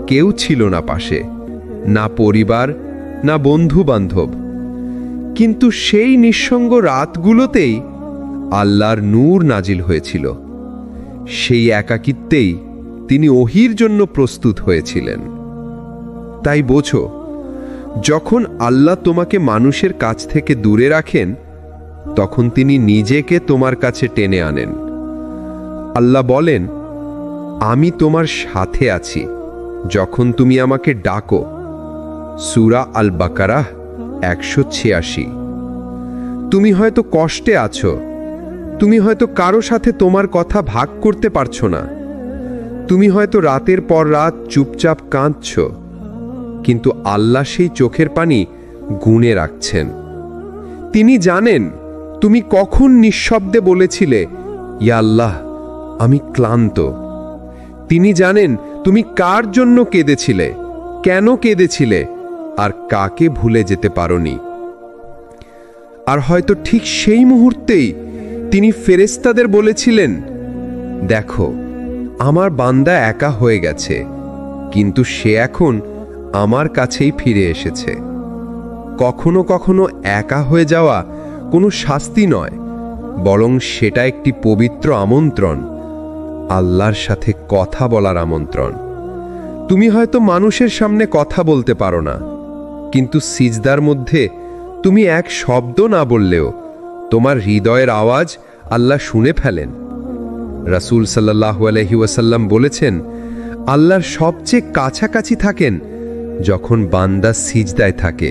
কেউ ছিল না পাশে, না পরিবার, না বন্ধু বান্ধব। কিন্তু সেই নিঃসঙ্গ রাতগুলোতেই আল্লাহর নূর নাজিল হয়েছিল। সেই একাকিত্বেই তিনি ওহীর জন্য প্রস্তুত হয়েছিলেন। তাই বোঝো, যখন আল্লাহ তোমাকে মানুষের কাছ থেকে দূরে রাখেন, তখন তিনি নিজেকে তোমার কাছে টেনে আনেন। আল্লাহ বলেন, আমি তোমার সাথে আছি যখন তুমি আমাকে ডাকো। সূরা আল বাকারাহ 186। তুমি হয়তো কষ্টে আছো, তুমি হয়তো কারো সাথে তোমার কথা ভাগ করতে পারছো না, তুমি হয়তো রাতের পর রাত চুপচাপ কাঁদছ, কিন্তু আল্লাহ সেই চোখের পানি গুণে রাখছেন। তিনি জানেন তুমি কখন নিঃশব্দে বলেছিলে, ইয়া আল্লাহ, আমি ক্লান্ত। তিনি জানেন তুমি কার জন্য কেঁদেছিলে, কেন কেঁদেছিলে, আর কাকে ভুলে যেতে পারোনি। আর হয়তো ঠিক সেই মুহূর্তেই তিনি ফেরেশতাদের বলেছিলেন, দেখো, আমার বান্দা একা হয়ে গেছে, কিন্তু সে এখন আমার কাছেই ফিরে এসেছে। কখনো কখনো একা হয়ে যাওয়া কোনো শাস্তি নয়, বরং সেটা একটি পবিত্র আমন্ত্রণ, আল্লাহর সাথে কথা বলার আমন্ত্রণ। তুমি হয়তো মানুষের সামনে কথা বলতে পারো না, কিন্তু সিজদার মধ্যে তুমি এক শব্দ না বললেও তোমার হৃদয়ের আওয়াজ আল্লাহ শুনে ফেলেন। রাসূল সাল্লাল্লাহু আলাইহি ওয়াসাল্লাম বলেছেন, আল্লাহর সবচেয়ে কাছাকাছি থাকেন যখন বান্দা সিজদায় থাকে।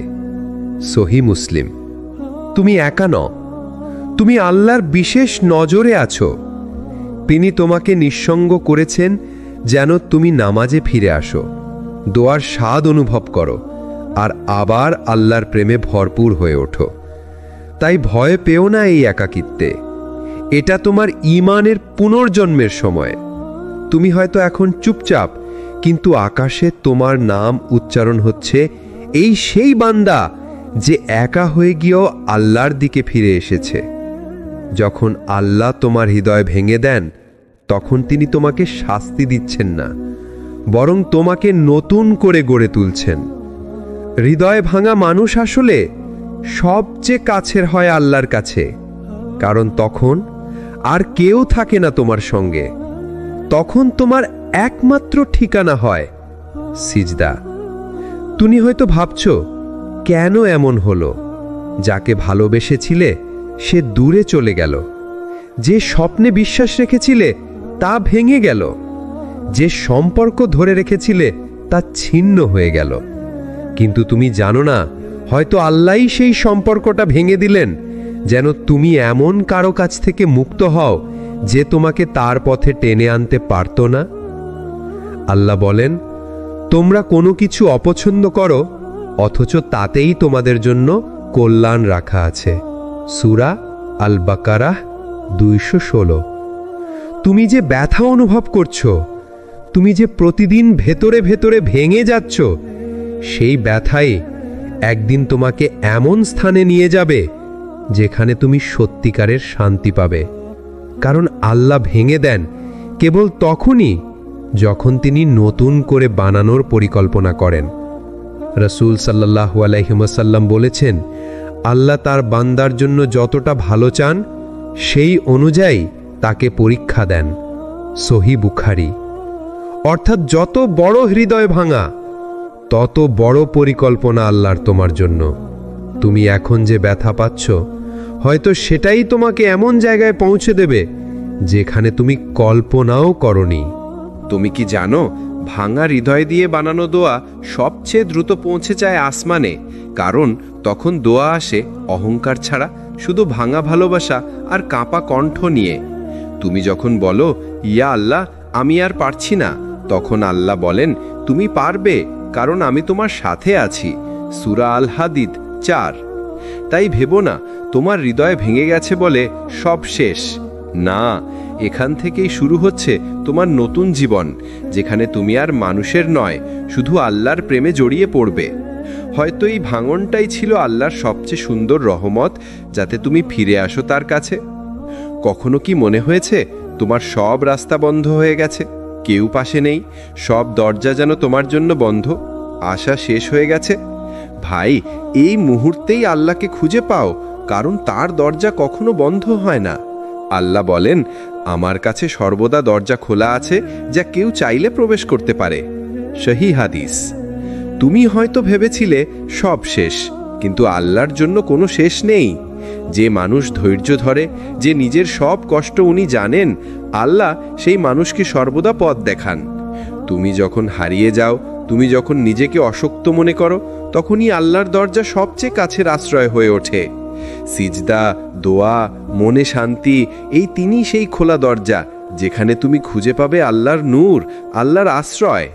সহিহ মুসলিম। তুমি একা নও, তুমি আল্লাহর বিশেষ নজরে আছো। তিনি তোমাকে নিঃসঙ্গ করেছেন যেন তুমি নামাজে ফিরে আসো, দোয়ার স্বাদ অনুভব করো, আর আবার আল্লাহর প্রেমে ভরপুর হয়ে ওঠো। তাই ভয় পেও না এই একাকিত্বে, এটা তোমার ঈমানের পুনর্জন্মের সময়। তুমি হয়তো এখন চুপচাপ, কিন্তু আকাশে তোমার নাম উচ্চারণ হচ্ছে, এই সেই বান্দা যে একা হয়ে গিয়েও আল্লাহর দিকে ফিরে এসেছে। যখন আল্লাহ তোমার হৃদয় ভেঙে দেন, তখন তিনি তোমাকে শাস্তি দিচ্ছেন না, বরং তোমাকে নতুন করে গড়ে তুলছেন। হৃদয় ভাঙা মানুষ আসলে সবচেয়ে কাছের হয় আল্লাহর কাছে, কারণ তখন আর কেউ থাকে না তোমার সঙ্গে। তখন তোমার একমাত্র ঠিকানা হয় সিজদা। তুমি হয়তো ভাবছো, কেন এমন হলো? যাকে ভালোবেসেছিলে সে দূরে চলে গেল, যে স্বপ্নে বিশ্বাস রেখেছিলে তা ভেঙে গেল, যে সম্পর্ক ধরে রেখেছিলে তা ছিন্ন হয়ে গেল। কিন্তু তুমি জানো না, হয়তো আল্লাহই সেই সম্পর্কটা ভেঙে দিলেন যেন তুমি এমন কারো কাছ থেকে মুক্ত হও যে তোমাকে তার পথে টেনে আনতে পারত না। আল্লাহ বলেন, তোমরা কোনো কিছু অপছন্দ করো, অথচ তাতেই তোমাদের জন্য কল্যাণ রাখা আছে। সূরা আল বাকারাহ 216। তুমি যে ব্যথা অনুভব করছো, তুমি যে প্রতিদিন ভেতরে ভেতরে ভেঙে যাচ্ছ, সেই ব্যথাই একদিন তোমাকে এমন স্থানে নিয়ে যাবে যেখানে তুমি সত্যিকারের শান্তি পাবে। কারণ আল্লাহ ভেঙে দেন কেবল তখনই যখন তিনি নতুন করে বানানোর পরিকল্পনা করেন। রাসূল সাল্লাল্লাহু আলাইহি ওয়াসাল্লাম বলেছেন, আল্লাহ তার বান্দার জন্য যতটা ভালো চান সেই অনুযায়ী তাকে পরীক্ষা দেন। সহিহ বুখারী। অর্থাৎ যত বড় হৃদয় ভাঙা, তত বড় পরিকল্পনা আল্লাহর তোমার জন্য। তুমি এখন যে ব্যথা পাচ্ছ, হয়তো সেটাই তোমাকে এমন জায়গায় পৌঁছে দেবে যেখানে তুমি কল্পনাও করনি। তো তুমি কি জানো, ভাঙা হৃদয় দিয়ে বানানো দোয়া সবচেয়ে দ্রুত পৌঁছে যায় আসমানে, কারণ তখন দোয়া আসে অহংকার ছাড়া, শুধু ভাঙা ভালোবাসা আর কাঁপা কণ্ঠ নিয়ে। তুমি যখন বলো, ইয়া আল্লাহ আমি আর পারছি না, তখন আল্লাহ বলেন, তুমি পারবে, কারণ আমি তোমার সাথে আছি। সূরা আল হাদিদ 4। তাই ভেবো না তোমার হৃদয় ভেঙে গেছে বলে সব শেষ। না, এখান থেকেই শুরু হচ্ছে তোমার নতুন জীবন, যেখানে তুমি আর মানুষের নয়, শুধু আল্লাহর প্রেমে জড়িয়ে পড়বে। হয়তো এই ভাঙনটাই ছিল আল্লাহর সবচেয়ে সুন্দর রহমত, যাতে তুমি ফিরে আসো তার কাছে। কখনো কি মনে হয়েছে তোমার সব রাস্তা বন্ধ হয়ে গেছে, কেউ পাশে নেই, সব দরজা যেন তোমার জন্য বন্ধ, আশা শেষ হয়ে গেছে? ভাই, এই মুহূর্তেই আল্লাহকে খুঁজে পাও, কারণ তার দরজা কখনো বন্ধ হয় না। আল্লাহ বলেন, আমার কাছে সর্বদা দরজা খোলা আছে, যা কেউ চাইলে প্রবেশ করতে পারে। সহিহ হাদিস। তুমি হয়তো ভেবেছিলে সব শেষ, কিন্তু আল্লাহর জন্য কোনো শেষ নেই। যে মানুষ ধৈর্য ধরে, যে নিজের সব কষ্ট উনি জানেন, আল্লাহ সেই মানুষকে সর্বদা পথ দেখান। তুমি যখন হারিয়ে যাও, তুমি যখন নিজেকে অশক্ত মনে করো, তখনই আল্লাহর দরজা সবচেয়ে কাছের আশ্রয় হয়ে ওঠে। সিজদা, দোয়া, মনে শান্তি, এই তিনই সেই খোলা দরজা, যেখানে তুমি খুঁজে পাবে আল্লাহর নূর, আল্লাহর আশ্রয়।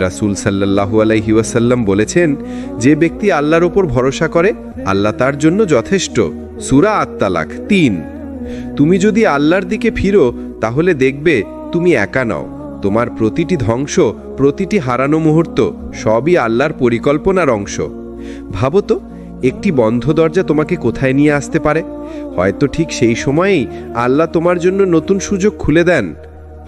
রাসূল সাল্লাল্লাহু আলাইহি ওয়াসাল্লাম বলেছেন, যে ব্যক্তি আল্লাহর উপর ভরসা করে, আল্লাহ তার জন্য যথেষ্ট। সূরা আত-তালাক 3। তুমি যদি আল্লাহর দিকে ফিরো, তাহলে দেখবে তুমি একা নও। তোমার প্রতিটি ধ্বংস, প্রতিটি হারানো মুহূর্ত, সবই আল্লাহর পরিকল্পনার অংশ। ভাবো তো, একটি বন্ধ দরজা তোমাকে কোথায় নিয়ে আসতে পারে? হয়তো ঠিক সেই সময়েই আল্লাহ তোমার জন্য নতুন সুযোগ খুলে দেন।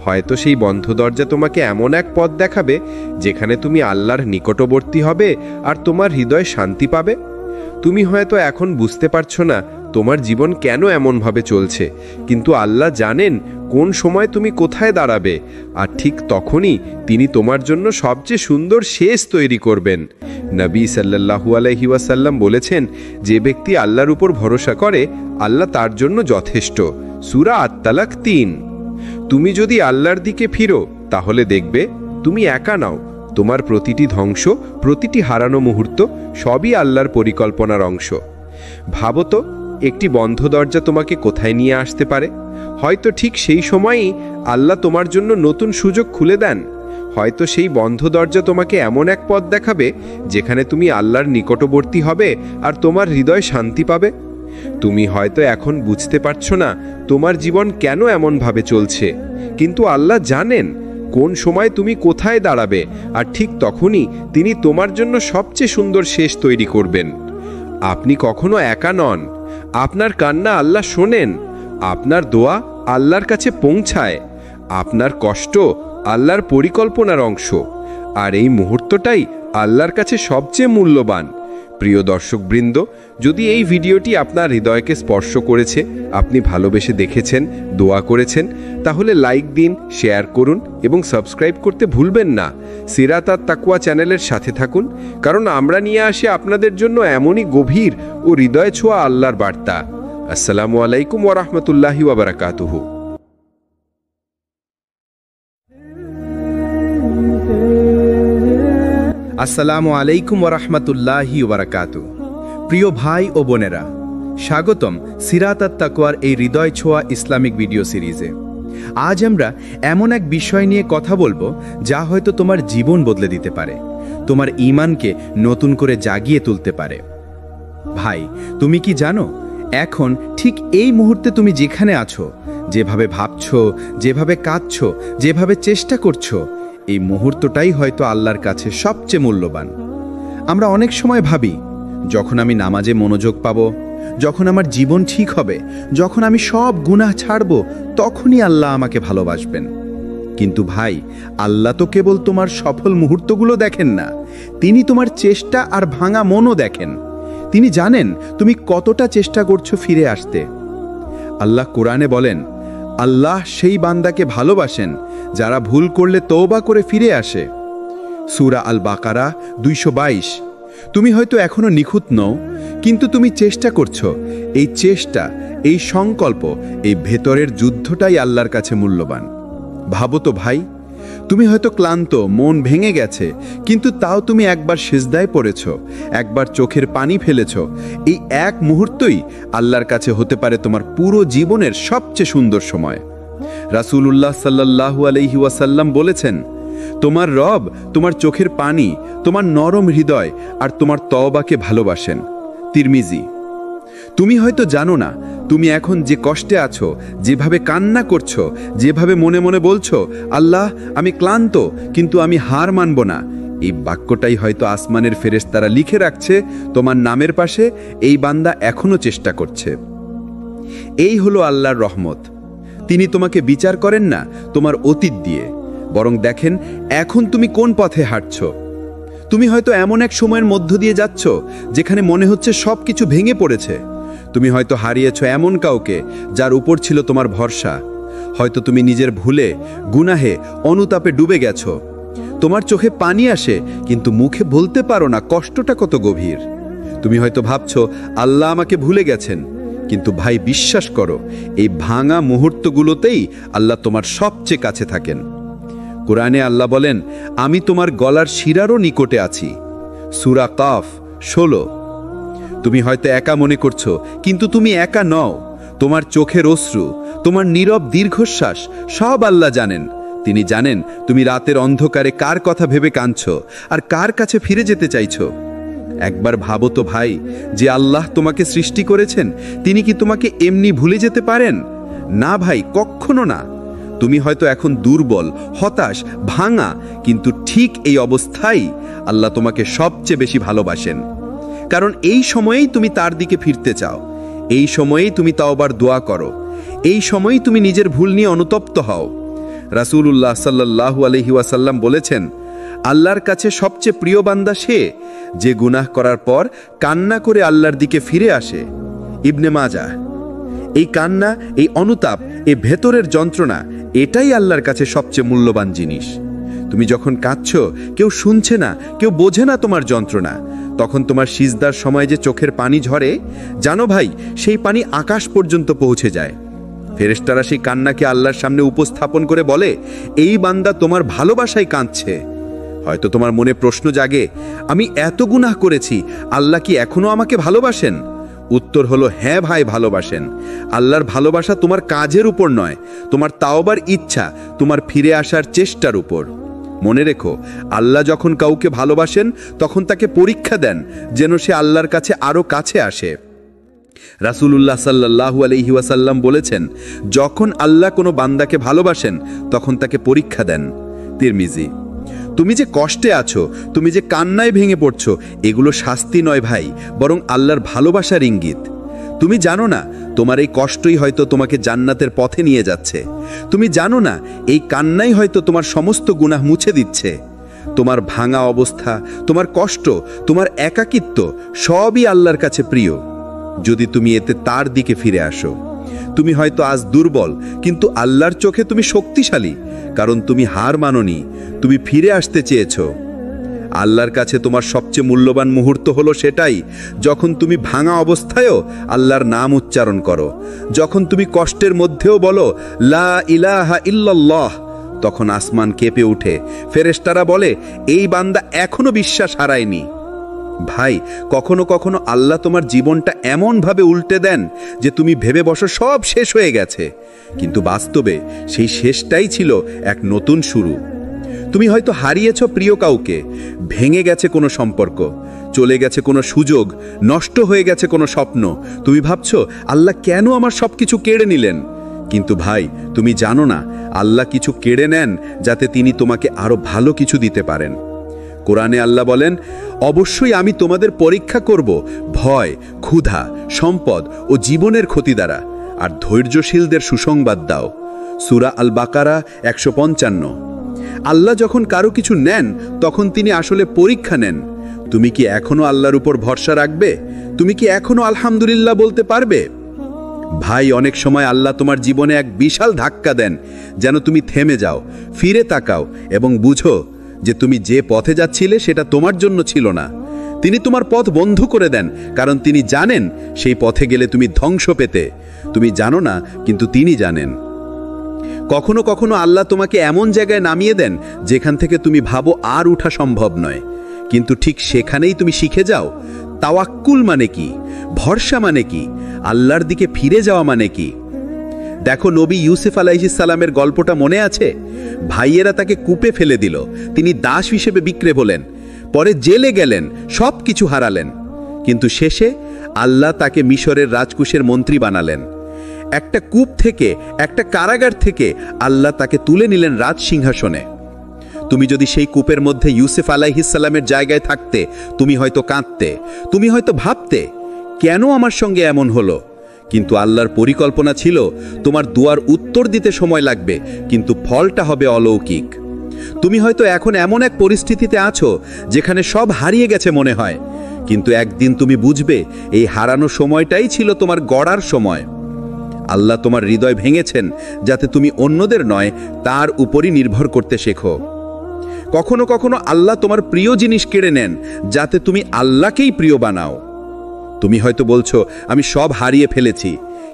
হয়তো সেই বন্ধ দরজা তোমাকে এমন এক পথ দেখাবে, যেখানে তুমি আল্লাহর নিকটবর্তী হবে আর তোমার হৃদয় শান্তি পাবে। তুমি হয়তো এখন বুঝতে পারছো না তোমার জীবন কেন এমনভাবে চলছে, কিন্তু আল্লাহ জানেন কোন সময় তুমি কোথায় দাঁড়াবে, আর ঠিক তখনই তিনি তোমার জন্য সবচেয়ে সুন্দর শেষ তৈরি করবেন। নবী সাল্লাল্লাহু আলাইহি ওয়াসাল্লাম বলেছেন, যে ব্যক্তি আল্লাহর উপর ভরসা করে, আল্লাহ তার জন্য যথেষ্ট। সূরা আত-তালাক 3। তুমি যদি আল্লাহর দিকে ফিরো, তাহলে দেখবে তুমি একা নাও। তোমার প্রতিটি ধ্বংস, প্রতিটি হারানো মুহূর্ত, সবই আল্লাহর পরিকল্পনার অংশ। ভাবো তো, একটি বন্ধ দরজা তোমাকে কোথায় নিয়ে আসতে পারে? হয়তো ঠিক সেই সময়ই আল্লাহ তোমার জন্য নতুন সুযোগ খুলে দেন। হয়তো সেই বন্ধ দরজা তোমাকে এমন এক পথ দেখাবে, যেখানে তুমি আল্লাহর নিকটবর্তী হবে আর তোমার হৃদয় শান্তি পাবে। তুমি হয়তো এখন বুঝতে পারছো না তোমার জীবন কেন এমনভাবে চলছে, কিন্তু আল্লাহ জানেন কোন সময় তুমি কোথায় দাঁড়াবে, আর ঠিক তখনই তিনি তোমার জন্য সবচেয়ে সুন্দর শেষ তৈরি করবেন। আপনি কখনো একা নন। আপনার কান্না আল্লাহ শোনেন, আপনার দোয়া আল্লাহর কাছে পৌঁছায়, আপনার কষ্ট আল্লাহর পরিকল্পনার অংশ, আর এই মুহূর্তটাই আল্লাহর কাছে সবচেয়ে মূল্যবান। প্রিয় দর্শকবৃন্দ, যদি এই ভিডিওটি আপনার হৃদয়কে স্পর্শ করেছে, আপনি ভালোবেসে দেখেছেন, দোয়া করেছেন, তাহলে লাইক দিন, শেয়ার করুন এবং সাবস্ক্রাইব করতে ভুলবেন না। সিরাত আত তাকওয়া চ্যানেলের সাথে থাকুন, কারণ আমরা নিয়ে আসি আপনাদের জন্য এমনই গভীর ও হৃদয় ছোঁয়া আল্লাহর বার্তা। আসসালামু আলাইকুম ওয়া রাহমাতুল্লাহি ওয়া বারাকাতুহু। আসসালামু আলাইকুম ওরহমতুল্লাহি ওবরাকাতু। প্রিয় ভাই ও বোনেরা, স্বাগতম সিরাত আত তাকওয়ার এই হৃদয় ছোঁয়া ইসলামিক ভিডিও সিরিজে। আজ আমরা এমন এক বিষয় নিয়ে কথা বলবো, যা হয়তো তোমার জীবন বদলে দিতে পারে, তোমার ঈমানকে নতুন করে জাগিয়ে তুলতে পারে। ভাই, তুমি কি জানো, এখন ঠিক এই মুহূর্তে তুমি যেখানে আছো, যেভাবে ভাবছো, যেভাবে কাঁদছো, যেভাবে চেষ্টা করছো, এই মুহূর্তটাই হয়তো আল্লাহর কাছে সবচেয়ে মূল্যবান। আমরা অনেক সময় ভাবি, যখন আমি নামাজে মনোযোগ পাবো, যখন আমার জীবন ঠিক হবে, যখন আমি সব গুনাহ ছাড়ব, তখনই আল্লাহ আমাকে ভালোবাসবেন। কিন্তু ভাই, আল্লাহ তো কেবল তোমার সফল মুহূর্তগুলো দেখেন না, তিনি তোমার চেষ্টা আর ভাঙা মনও দেখেন। তিনি জানেন তুমি কতটা চেষ্টা করছো ফিরে আসতে। আল্লাহ কোরআনে বলেন, আল্লাহ সেই বান্দাকে ভালোবাসেন যারা ভুল করলে তওবা করে ফিরে আসে। সূরা আল বাকারা 222। তুমি হয়তো এখনো নিখুঁত নও, কিন্তু তুমি চেষ্টা করছো। এই চেষ্টা, এই সংকল্প, এই ভেতরের যুদ্ধটাই আল্লাহর কাছে মূল্যবান। ভাবো তো ভাই, তুমি হয়তো ক্লান্ত, মন ভেঙে গেছে, কিন্তু তাও তুমি একবার সিজদায় পড়েছ, একবার চোখের পানি ফেলেছ। এই এক মুহূর্তই আল্লাহর কাছে হতে পারে তোমার পুরো জীবনের সবচেয়ে সুন্দর সময়। রাসূলুল্লাহ সাল্লাল্লাহু আলাইহি ওয়াসাল্লাম বলেছেন, তোমার রব তোমার চোখের পানি, তোমার নরম হৃদয় আর তোমার তওবাকে ভালোবাসেন। তিরমিজি। তুমি হয়তো জানো না তুমি এখন যে কষ্টে আছো, যেভাবে কান্না করছো, যেভাবে মনে মনে বলছো, আল্লাহ আমি ক্লান্ত কিন্তু আমি হার মানব না, এই বাক্যটাই হয়তো আসমানের ফেরেশতারা লিখে রাখছে তোমার নামের পাশে, এই বান্দা এখনো চেষ্টা করছে। এই হলো আল্লাহর রহমত। তিনি তোমাকে বিচার করেন না তোমার অতীত দিয়ে, বরং দেখেন এখন তুমি কোন পথে হাঁটছো। তুমি হয়তো এমন এক সময়ের মধ্য দিয়ে যাচ্ছ যেখানে মনে হচ্ছে সব কিছু ভেঙে পড়েছে। তুমি হয়তো হারিয়েছ এমন কাউকে যার উপর ছিল তোমার ভরসা। হয়তো তুমি নিজের ভুলে, গুনাহে, অনুতাপে ডুবে গেছো। তোমার চোখে পানি আসে কিন্তু মুখে বলতে পারো না কষ্টটা কত গভীর। তুমি হয়তো ভাবছো আল্লাহ আমাকে ভুলে গেছেন, কিন্তু ভাই বিশ্বাস করো, এই ভাঙা মুহূর্তগুলোতেই আল্লাহ তোমার সবচেয়ে কাছে থাকেন। কোরআনে আল্লাহ বলেন, আমি তোমার গলার শিরারও নিকটে আছি। সূরা কাফ 16। তুমি হয়তো একা মনে করছো, কিন্তু তুমি একা নও। তোমার চোখের অশ্রু, তোমার নীরব দীর্ঘশ্বাস সব আল্লাহ জানেন। তিনি জানেন তুমি রাতের অন্ধকারে কার কথা ভেবে কাঁদছো আর কার কাছে ফিরে যেতে চাইছো। একবার ভাবো তো ভাই, যে আল্লাহ তোমাকে সৃষ্টি করেছেন তিনি কি তোমাকে এমনি ভুলে যেতে পারেন? না ভাই, কখনো না। তুমি হয়তো এখন দুর্বল, হতাশ, ভাঙা, কিন্তু ঠিক এই অবস্থায় আল্লাহ তোমাকে সবচেয়ে বেশি ভালোবাসেন। কারণ এই সময়েই তুমি তার দিকে ফিরতে চাও, এই সময়েই তুমি তাওবার দোয়া করো, এই সময়েই তুমি নিজের ভুল নিয়ে অনুতপ্ত হও। রাসূলুল্লাহ সাল্লাল্লাহু আলাইহি ওয়াসাল্লাম বলেছেন, আল্লাহর কাছে সবচেয়ে প্রিয় বান্দা সে যে গুনাহ করার পর কান্না করে আল্লাহর দিকে ফিরে আসে। ইবনে মাজাহ। এই কান্না, এই অনুতাপ, এই ভেতরের যন্ত্রণা, এটাই আল্লাহর কাছে সবচেয়ে মূল্যবান জিনিস। তুমি যখন কাঁদছো, কেউ শুনছে না, কেউ বোঝে না তোমার যন্ত্রণা, তখন তোমার সিজদার সময় যে চোখের পানি ঝরে, জানো ভাই, সেই পানি আকাশ পর্যন্ত পৌঁছে যায়। ফেরেশতারা সেই কান্নাকে আল্লাহর সামনে উপস্থাপন করে বলে, এই বান্দা তোমার ভালোবাসায় কাঁদছে। হয়তো তোমার মনে প্রশ্ন জাগে, আমি এত গুনাহ করেছি, আল্লাহ কি এখনো আমাকে ভালোবাসেন? উত্তর হলো হ্যাঁ ভাই, ভালোবাসেন। আল্লাহর ভালোবাসা তোমার কাজের উপর নয়, তোমার তাওবার ইচ্ছা, তোমার ফিরে আসার চেষ্টার উপর। মনে রেখো, আল্লাহ যখন কাউকে ভালোবাসেন তখন তাকে পরীক্ষা দেন যেন সে আল্লাহর কাছে আরো কাছে আসে। রাসূলুল্লাহ সাল্লাল্লাহু আলাইহি ওয়াসাল্লাম বলেছেন, যখন আল্লাহ কোনো বান্দাকে ভালোবাসেন তখন তাকে পরীক্ষা দেন। তিরমিজি। তুমি যে কষ্টে আছো, তুমি যে কান্নায় ভেঙে পড়ছো, এগুলো শাস্তি নয় ভাই, বরং আল্লাহর ভালোবাসার ইঙ্গিত। তুমি জানো না তোমার এই কষ্টই হয়তো তোমাকে জান্নাতের পথে নিয়ে যাচ্ছে। তুমি জানো না এই কান্নাই হয়তো তোমার সমস্ত গুনাহ মুছে দিচ্ছে। তোমার ভাঙা অবস্থা, তোমার কষ্ট, তোমার একাকিত্ব সবই আল্লাহর কাছে প্রিয়, যদি তুমি এতে তার দিকে ফিরে আসো। তুমি হয়তো আজ দুর্বল, কিন্তু আল্লাহর চোখে তুমি শক্তিশালী, কারণ তুমি হার মানোনি, তুমি ফিরে আসতে চেয়েছো। আল্লাহর কাছে তোমার সবচেয়ে মূল্যবান মুহূর্ত হলো সেটাই যখন তুমি ভাঙা অবস্থায়ও আল্লাহর নাম উচ্চারণ করো, যখন তুমি কষ্টের মধ্যেও বলো লা ইলাহা ইল্লাল্লাহ। তখন আসমান কেঁপে ওঠে, ফেরেশতারা বলে এই বান্দা এখনো বিশ্বাস হারায়নি। ভাই, কখনো কখনো আল্লাহ তোমার জীবনটা এমনভাবে উল্টে দেন যে তুমি ভেবে বসো সব শেষ হয়ে গেছে, কিন্তু বাস্তবে সেই শেষটাই ছিল এক নতুন শুরু। তুমি হয়তো হারিয়েছ প্রিয় কাউকে, ভেঙে গেছে কোনো সম্পর্ক, চলে গেছে কোনো সুযোগ, নষ্ট হয়ে গেছে কোনো স্বপ্ন। তুমি ভাবছো আল্লাহ কেন আমার সবকিছু কেড়ে নিলেন? কিন্তু ভাই, তুমি জানো না আল্লাহ কিছু কেড়ে নেন যাতে তিনি তোমাকে আরো ভালো কিছু দিতে পারেন। কোরআনে আল্লাহ বলেন, অবশ্যই আমি তোমাদের পরীক্ষা করব ভয়, ক্ষুধা, সম্পদ ও জীবনের ক্ষতি দ্বারা, আর ধৈর্যশীলদের সুসংবাদ দাও। সূরা আল বাকারা 155। আল্লাহ যখন কারো কিছু নেন তখন তিনি আসলে পরীক্ষা নেন। তুমি কি এখনো আল্লাহর উপর ভরসা রাখবে? তুমি কি এখনো আলহামদুলিল্লাহ বলতে পারবে? ভাই, অনেক সময় আল্লাহ তোমার জীবনে এক বিশাল ধাক্কা দেন যেন তুমি থেমে যাও, ফিরে তাকাও এবং বুঝো যে তুমি যে পথে যাচ্ছিলে সেটা তোমার জন্য ছিল না। তিনি তোমার পথ বন্ধ করে দেন কারণ তিনি জানেন সেই পথে গেলে তুমি ধ্বংস পেতে। তুমি জানো না, কিন্তু তিনি জানেন। কখনো কখনো আল্লাহ তোমাকে এমন জায়গায় নামিয়ে দেন যেখান থেকে তুমি ভাবো আর উঠা সম্ভব নয়, কিন্তু ঠিক সেখানেই তুমি শিখে যাও তাওয়াক্কুল মানে কি, ভরসা মানে কি, আল্লাহর দিকে ফিরে যাওয়া মানে কি। দেখো, নবী ইউসুফ আলাইহিস সালামের গল্পটা মনে আছে? ভাইয়েরা তাকে কূপে ফেলে দিল, তিনি দাস হিসেবে বিক্রি হলেন, পরে জেলে গেলেন, সব কিছু হারালেন, কিন্তু শেষে আল্লাহ তাকে মিশরের রাজকুশের মন্ত্রী বানালেন। একটা কূপ থেকে, একটা কারাগার থেকে আল্লাহ তাকে তুলে নিলেন রাজ সিংহাসনে। তুমি যদি সেই কূপের মধ্যে ইউসুফ আলাইহিস সালামের জায়গায় থাকতে, তুমি হয়তো কাঁদতে, তুমি হয়তো ভাবতে, কেন আমার সঙ্গে এমন হলো? কিন্তু আল্লাহর পরিকল্পনা ছিল তোমার দুয়ার উত্তর দিতে সময় লাগবে, কিন্তু ফলটা হবে অলৌকিক। তুমি হয়তো এখন এমন এক পরিস্থিতিতে আছো যেখানে সব হারিয়ে গেছে মনে হয়, কিন্তু একদিন তুমি বুঝবে এই হারানো সময়টাই ছিল তোমার গড়ার সময়। আল্লাহ তোমার হৃদয় ভেঙেছেন যাতে তুমি অন্যদের নয়, তার উপরই নির্ভর করতে শেখো। কখনো কখনো আল্লাহ তোমার প্রিয় জিনিস কেড়ে নেন যাতে তুমি আল্লাহকেই প্রিয় বানাও। তুমি হয়তো বলছো আমি সব হারিয়ে ফেলেছি,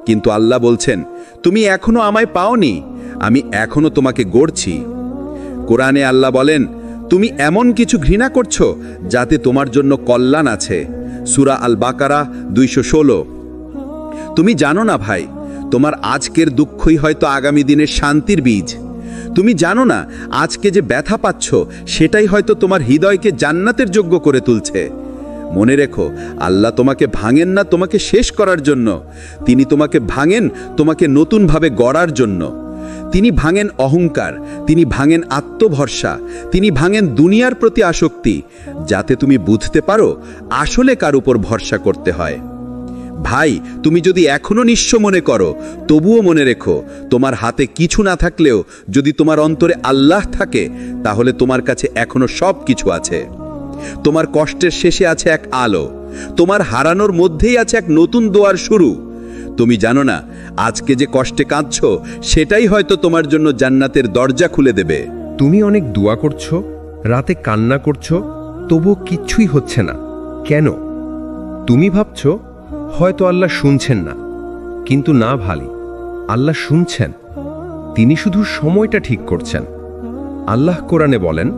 কিন্তু আল্লাহ বলছেন তুমি এখনো আমায় পাওনি, আমি এখনো তোমাকে গড়ছি। কোরআনে আল্লাহ বলেন তুমি এমন কিছু ঘৃণা করছো যাতে তোমার জন্য কল্যাণ আছে। সূরা আল বাকারা 216। তুমি জানো না ভাই, তোমার আজকের দুঃখই হয়তো আগামী দিনের শান্তির বীজ। তুমি জানো না আজকে যে ব্যথা পাচ্ছ সেটাই হয়তো তোমার হৃদয়কে জান্নাতের যোগ্য করে তুলছে। মনে রেখো, আল্লাহ তোমাকে ভাঙেন না তোমাকে শেষ করার জন্য, তিনি তোমাকে ভাঙেন তোমাকে নতুনভাবে গড়ার জন্য। তিনি ভাঙেন অহংকার, তিনি ভাঙেন আত্মভরসা, তিনি ভাঙেন দুনিয়ার প্রতি আসক্তি, যাতে তুমি বুঝতে পারো আসলে কার উপর ভরসা করতে হয়। ভাই, তুমি যদি এখনো নিঃস্ব মনে করো, তবুও মনে রেখো তোমার হাতে কিছু না থাকলেও যদি তোমার অন্তরে আল্লাহ থাকে, তাহলে তোমার কাছে এখনো সব কিছু আছে। তোমার কষ্টের শেষে আছে এক আলো, তোমার হারানোর মধ্যেই আছে এক নতুন দোয়ার শুরু। তুমি জানো না আজকে যে কষ্টে কাঁদছো সেটাই হয়তো তোমার জন্য জান্নাতের দরজা খুলে দেবে। তুমি অনেক দোয়া করছো, রাতে কান্না করছো, তবুও কিচ্ছুই হচ্ছে না। কেন? তুমি ভাবছো হয়তো আল্লাহ শুনছেন না, কিন্তু না ভালি, আল্লাহ শুনছেন, তিনি শুধু সময়টা ঠিক করছেন। আল্লাহ কোরআনে বলেন,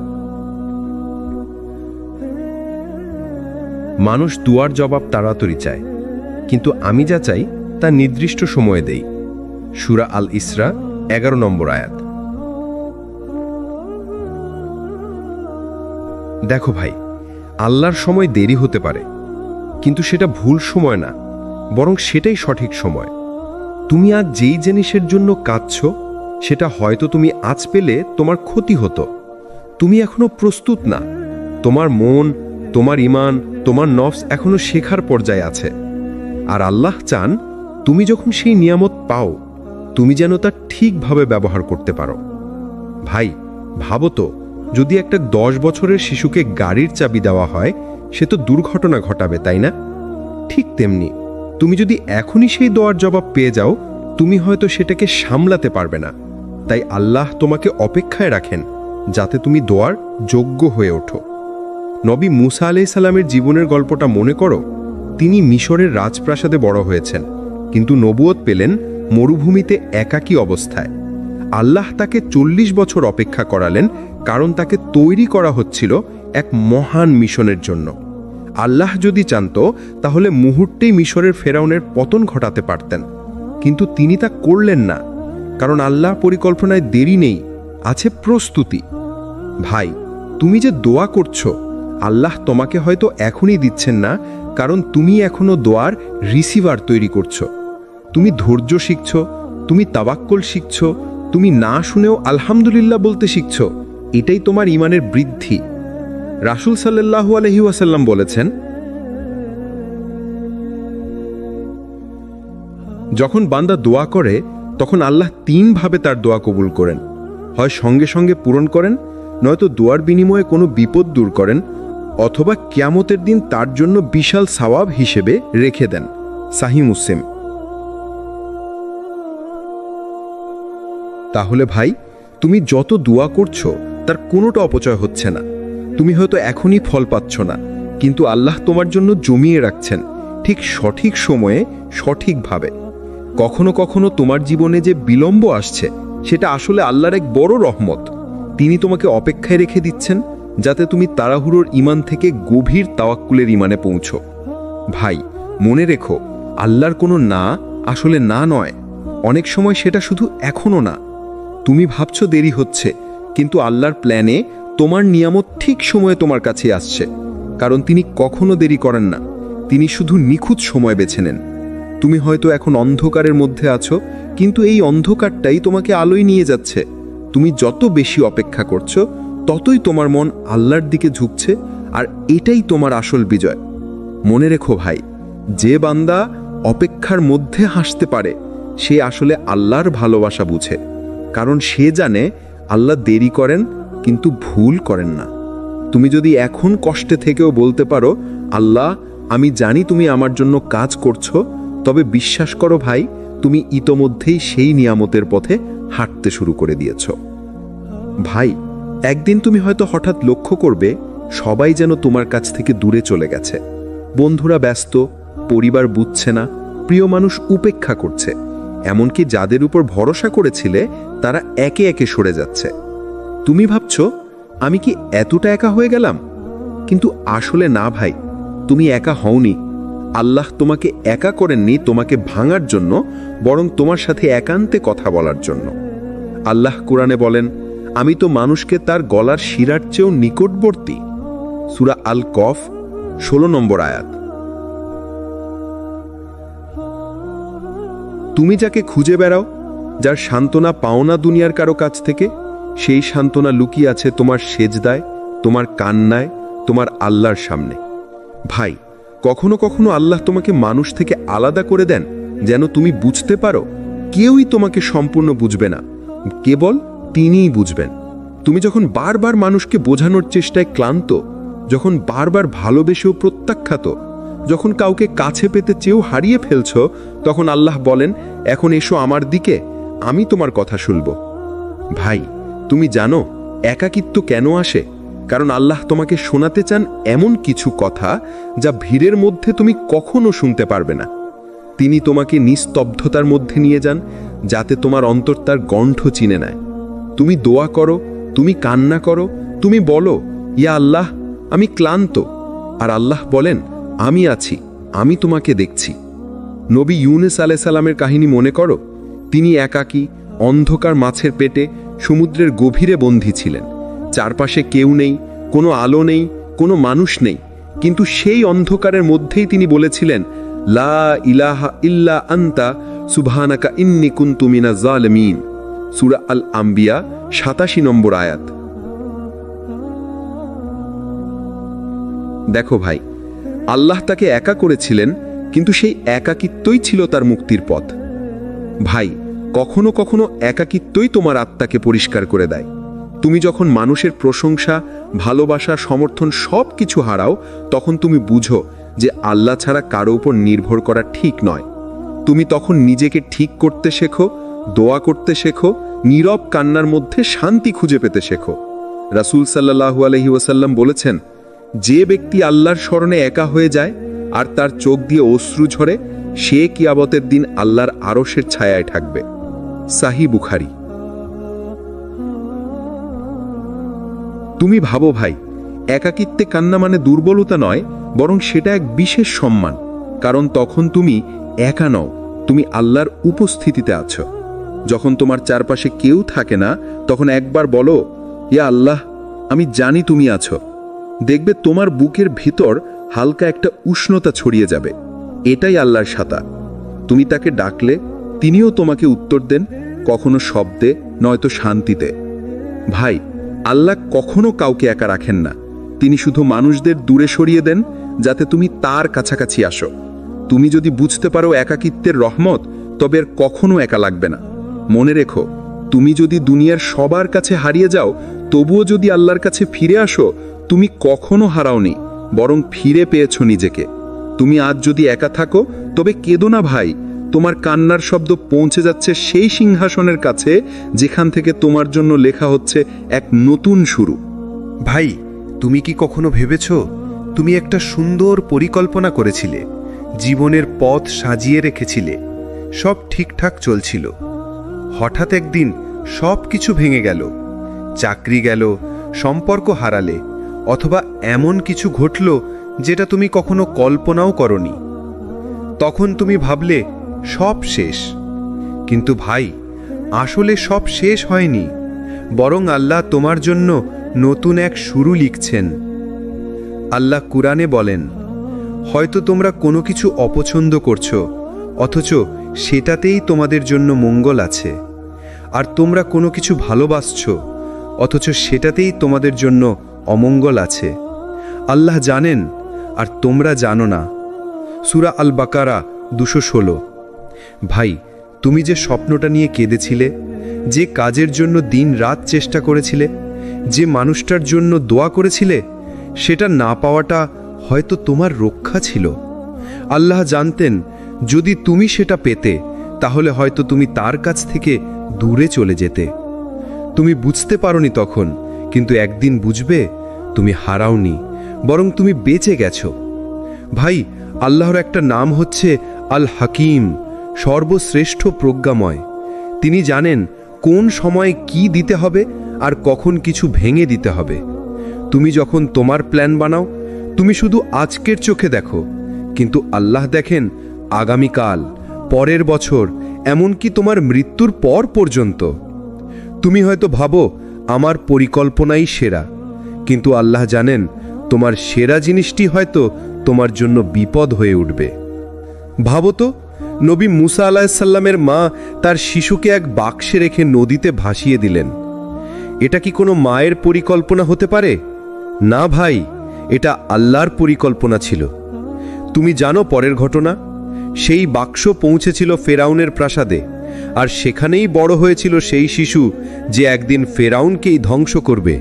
মানুষ দুয়ার জবাব তাড়াতাড়ি চায়, কিন্তু আমি যা চাই তা নির্দিষ্ট সময়ে দেই। সূরা আল ইসরা 11 নম্বর আয়াত। দেখো ভাই, আল্লাহর সময় দেরি হতে পারে, কিন্তু সেটা ভুল সময় না, বরং সেটাই সঠিক সময়। তুমি আজ যেই জিনিসের জন্য কাঁদছো সেটা হয়তো তুমি আজ পেলে তোমার ক্ষতি হতো। তুমি এখনো প্রস্তুত না, তোমার মন, তোমার ঈমান, তোমার নফস এখনো শেখার পর্যায়ে আছে। আর আল্লাহ চান তুমি যখন সেই নিয়ামত পাও, তুমি যেন তা ঠিকভাবে ব্যবহার করতে পারো। ভাই, ভাবো তো, যদি একটা 10 বছরের শিশুকে গাড়ির চাবি দেওয়া হয়, সে তো দুর্ঘটনা ঘটাবে, তাই না? ঠিক তেমনি তুমি যদি এখনই সেই দোয়ার জবাব পেয়ে যাও, তুমি হয়তো সেটাকে সামলাতে পারবে না। তাই আল্লাহ তোমাকে অপেক্ষায় রাখেন যাতে তুমি দোয়ার যোগ্য হয়ে ওঠো। নবী মুসা আলাইহিস সালামের জীবনের গল্পটা মনে করো। তিনি মিশরের রাজপ্রাসাদে বড় হয়েছেন, কিন্তু নবুয়ত পেলেন মরুভূমিতে একাকী অবস্থায়। আল্লাহ তাকে 40 বছর অপেক্ষা করালেন, কারণ তাকে তৈরি করা হচ্ছিল এক মহান মিশনের জন্য। আল্লাহ যদি জানত তাহলে মুহূর্তেই মিশরের ফেরাউনের পতন ঘটাতে পারতেন, কিন্তু তিনি তা করলেন না, কারণ আল্লাহ পরিকল্পনায় দেরি নেই, আছে প্রস্তুতি। ভাই, তুমি যে দোয়া করছো, আল্লাহ তোমাকে হয়তো এখনই দিচ্ছেন না, কারণ তুমি এখনো দোয়ার রিসিভার তৈরি করছো। তুমি ধৈর্য শিখছো, তুমি তাওয়াক্কুল শিখছো, তুমি না শুনেও আলহামদুলিল্লাহ বলতে শিখছো। এটাই তোমার ঈমানের বৃদ্ধি। রাসূল সাল্লাল্লাহু আলাইহি ওয়াসাল্লাম বলেছেন, যখন বান্দা দোয়া করে তখন আল্লাহ 3 ভাবে তার দোয়া কবুল করেন। হয় সঙ্গে সঙ্গে পূরণ করেন, নয়তো দোয়ার বিনিময়ে কোনো বিপদ দূর করেন, অথবা কিয়ামতের দিন তার জন্য বিশাল সওয়াব হিসেবে রেখে দেন। সহিহ মুসলিম। তাহলে ভাই, তুমি যত দোয়া করছো তার কোনোটা অপচয় হচ্ছে না। তুমি হয়তো এখনই ফল পাচ্ছ না, কিন্তু আল্লাহ তোমার জন্য জমিয়ে রাখছেন ঠিক সঠিক সময়ে সঠিকভাবে। কখনো কখনো তোমার জীবনে যে বিলম্ব আসছে সেটা আসলে আল্লাহর এক বড় রহমত। তিনি তোমাকে অপেক্ষায় রেখে দিচ্ছেন যাতে তুমি তাড়াহুড়োর ঈমান থেকে গভীর তাওয়াক্কুলের ঈমানে পৌঁছো। ভাই, মনে রেখো, আল্লাহর কোনো না আসলে না নয়। অনেক সময় সেটা শুধু এখনো না। তুমি ভাবছো দেরি হচ্ছে, কিন্তু আল্লাহর প্ল্যানে তোমার নিয়ামত ঠিক সময়ে তোমার কাছে আসছে। কারণ তিনি কখনো দেরি করেন না, তিনি শুধু নিখুঁত সময় বেছে নেন। তুমি হয়তো এখন অন্ধকারের মধ্যে আছো, কিন্তু এই অন্ধকারটাই তোমাকে আলোয় নিয়ে যাচ্ছে। তুমি যত বেশি অপেক্ষা করছো, ততই তোমার মন আল্লাহর দিকে ঝুঁকছে, আর এটাই তোমার আসল বিজয়। মনে রেখো ভাই, যে বান্দা অপেক্ষার মধ্যে হাসতে পারে সে আসলে আল্লাহর ভালোবাসা বুঝে। কারণ সে জানে আল্লাহ দেরি করেন কিন্তু ভুল করেন না। তুমি যদি এখন কষ্টে থেকেও বলতে পারো, আল্লাহ, আমি জানি তুমি আমার জন্য কাজ করছো, তবে বিশ্বাস করো ভাই, তুমি ইতোমধ্যেই সেই নিয়ামতের পথে হাঁটতে শুরু করে দিয়েছ। ভাই, একদিন তুমি হয়তো হঠাৎ লক্ষ্য করবে সবাই যেন তোমার কাছ থেকে দূরে চলে গেছে। বন্ধুরা ব্যস্ত, পরিবার বুঝছে না, প্রিয় মানুষ উপেক্ষা করছে, এমনকি যাদের উপর ভরসা করেছিলে তারা একে একে সরে যাচ্ছে। তুমি ভাবছো, আমি কি এতটা একা হয়ে গেলাম? কিন্তু আসলে না ভাই, তুমি একা হওনি। আল্লাহ তোমাকে একা করেননি তোমাকে ভাঙার জন্য, বরং তোমার সাথে একান্তে কথা বলার জন্য। আল্লাহ কোরআনে বলেন, আমি তো মানুষকে তার গলার শিরার চেয়েও নিকটবর্তী। সূরা আল কফ 16 নম্বর আয়াত। তুমি যাকে খুঁজে বেড়াও, যার সান্ত্বনা পাও না দুনিয়ার কারো কাছ থেকে, সেই সান্ত্বনা লুকিয়ে আছে তোমার সেজদায়, তোমার কান্নায়, তোমার আল্লাহর সামনে। ভাই, কখনো কখনো আল্লাহ তোমাকে মানুষ থেকে আলাদা করে দেন যেন তুমি বুঝতে পারো কেউই তোমাকে সম্পূর্ণ বুঝবে না, কেবল তিনিই বুঝবেন। তুমি যখন বারবার মানুষকে বোঝানোর চেষ্টায় ক্লান্ত, যখন বারবার ভালোবেসেও প্রত্যাখ্যাত, যখন কাউকে কাছে পেতে চেয়েও হারিয়ে ফেলছ, তখন আল্লাহ বলেন, এখন এসো আমার দিকে, আমি তোমার কথা শুনব। ভাই, তুমি জানো একাকিত্ব কেন আসে? কারণ আল্লাহ তোমাকে শোনাতে চান এমন কিছু কথা যা ভিড়ের মধ্যে তুমি কখনো শুনতে পারবে না। তিনি তোমাকে নিস্তব্ধতার মধ্যে নিয়ে যান যাতে তোমার অন্তর তার গণ্ঠ চিনে নেয়। তুমি দোয়া করো, তুমি কান্না করো, তুমি বলো, ইয়া আল্লাহ, আমি ক্লান্ত, আর আল্লাহ বলেন, আমি আছি, আমি তোমাকে দেখছি। নবী ইউনুস আলাইহিস সালামের কাহিনী মনে করো। তিনি একাকী, অন্ধকার মাছের পেটে, সমুদ্রের গভীরে বন্দী ছিলেন। চারপাশে কেউ নেই, কোনো আলো নেই, কোনো মানুষ নেই, কিন্তু সেই অন্ধকারের মধ্যেই তিনি বলেছিলেন, লা ইলাহা ইল্লা আনতা সুবহানাকা ইন্নী কুনতু মিনাজ জালিমিন। সূরা আল আম্বিয়া 87 নম্বর আয়াত। দেখো ভাই, আল্লাহ তাকে একা করেছিলেন, কিন্তু সেই একাকিত্বই ছিল তার মুক্তির পথ। ভাই, কখনো কখনো একাকিত্বই তোমার আত্মাকে পরিষ্কার করে দেয়। তুমি যখন মানুষের প্রশংসা, ভালোবাসা, সমর্থন সব কিছু হারাও, তখন তুমি বুঝো যে আল্লাহ ছাড়া কারো উপর নির্ভর করা ঠিক নয়। তুমি তখন নিজেকে ঠিক করতে শেখো, দোয়া করতে শেখো, নীরব কান্নার মধ্যে শান্তি খুঁজে পেতে শেখো। রাসূল সাল্লাল্লাহু আলাইহি ওয়াসাল্লাম বলেছেন, যে ব্যক্তি আল্লাহর স্মরণে একা হয়ে যায় আর তার চোখ দিয়ে অশ্রু ঝরে, সে কিয়ামতের দিন আল্লাহর আরশের ছায়ায় থাকবে। সাহিহ বুখারী। তুমি ভাবো ভাই, একাকিত্বে কান্না মানে দুর্বলতা নয়, বরং সেটা এক বিশেষ সম্মান। কারণ তখন তুমি একা নও, তুমি আল্লাহর উপস্থিতিতে আছো। যখন তোমার চারপাশে কেউ থাকে না, তখন একবার বলো, ইয়া আল্লাহ, আমি জানি তুমি আছো। দেখবে তোমার বুকের ভিতর হালকা একটা উষ্ণতা ছড়িয়ে যাবে। এটাই আল্লাহর সাতা। তুমি তাকে ডাকলে তিনিও তোমাকে উত্তর দেন, কখনো শব্দে, নয়তো শান্তিতে। ভাই, আল্লাহ কখনো কাউকে একা রাখেন না। তিনি শুধু মানুষদের দূরে সরিয়ে দেন যাতে তুমি তার কাছাকাছি আসো। তুমি যদি বুঝতে পারো একাকিত্বের রহমত, তবে আর কখনো একা লাগবে না। মনে রেখো, তুমি যদি দুনিয়ার সবার কাছে হারিয়ে যাও, তবুও যদি আল্লাহর কাছে ফিরে আসো, তুমি কখনো হারাওনি, বরং ফিরে পেয়েছো নিজেকে। তুমি আজ যদি একা থাকো, তবে কেঁদো না ভাই। তোমার কান্নার শব্দ পৌঁছে যাচ্ছে সেই সিংহাসনের কাছে যেখান থেকে তোমার জন্য লেখা হচ্ছে এক নতুন শুরু। ভাই, তুমি কি কখনো ভেবেছ তুমি একটা সুন্দর পরিকল্পনা করেছিলে, জীবনের পথ সাজিয়ে রেখেছিলে, সব ঠিকঠাক চলছিল, হঠাৎ একদিন সব কিছু ভেঙে গেল, চাকরি গেল, সম্পর্ক হারালে, অথবা এমন কিছু ঘটল যেটা তুমি কখনো কল্পনাও করনি। তখন তুমি ভাবলে সব শেষ। কিন্তু ভাই, আসলে সব শেষ হয়নি, বরং আল্লাহ তোমার জন্য নতুন এক শুরু লিখছেন। আল্লাহ কুরআনে বলেন, হয়তো তোমরা কোনো কিছু অপছন্দ করছো, অথচ সেটাতেই তোমাদের জন্য মঙ্গল আছে। আর তোমরা কোনো কিছু ভালোবাসছো, অথচ সেটাতেই তোমাদের জন্য অমঙ্গল আছে। আল্লাহ জানেন, আর তোমরা জানো না। সূরা আল বাকারা 216। ভাই, তুমি যে স্বপ্নটা নিয়ে কেঁদেছিলে, যে কাজের জন্য দিন রাত চেষ্টা করেছিলে, যে মানুষটার জন্য দোয়া করেছিলে, সেটা না পাওয়াটা হয়তো তোমার রক্ষা ছিল। আল্লাহ জানতেন, যদি তুমি সেটা পেতে, তাহলে হয়তো তুমি তার কাছ থেকে দূরে চলে যেতে। তুমি বুঝতে পারোনি তখন, কিন্তু একদিন বুঝবে তুমি হারাওনি, বরং তুমি বেঁচে গেছো। ভাই, আল্লাহর একটা নাম হচ্ছে আল হাকিম, সর্বশ্রেষ্ঠ প্রজ্ঞাময়। তিনি জানেন কোন সময়ে কি দিতে হবে আর কখন কিছু ভেঙে দিতে হবে। তুমি যখন তোমার প্ল্যান বানাও, তুমি শুধু আজকের চোখে দেখো, কিন্তু আল্লাহ দেখেন আগামীকাল, পরের বছর, এমনকি তোমার মৃত্যুর পর পর্যন্ত। তুমি হয়তো ভাবো আমার পরিকল্পনাই সেরা, কিন্তু আল্লাহ জানেন তোমার সেরা জিনিসটি হয়তো তোমার জন্য বিপদ হয়ে উঠবে। ভাবো তো, নবী মুসা আলাইহিসসালামের মা তার শিশুকে এক বাক্সে রেখে নদীতে ভাসিয়ে দিলেন। এটা কি কোনো মায়ের পরিকল্পনা হতে পারে? না ভাই, এটা আল্লাহর পরিকল্পনা ছিল। তুমি জানো পরের ঘটনা? সেই বাক্স পৌঁছেছিল ফেরাউনের প্রাসাদে, আর সেখানেই বড় হয়েছিল সেই শিশু যে একদিন ফেরাউনকেই ধ্বংস করবে।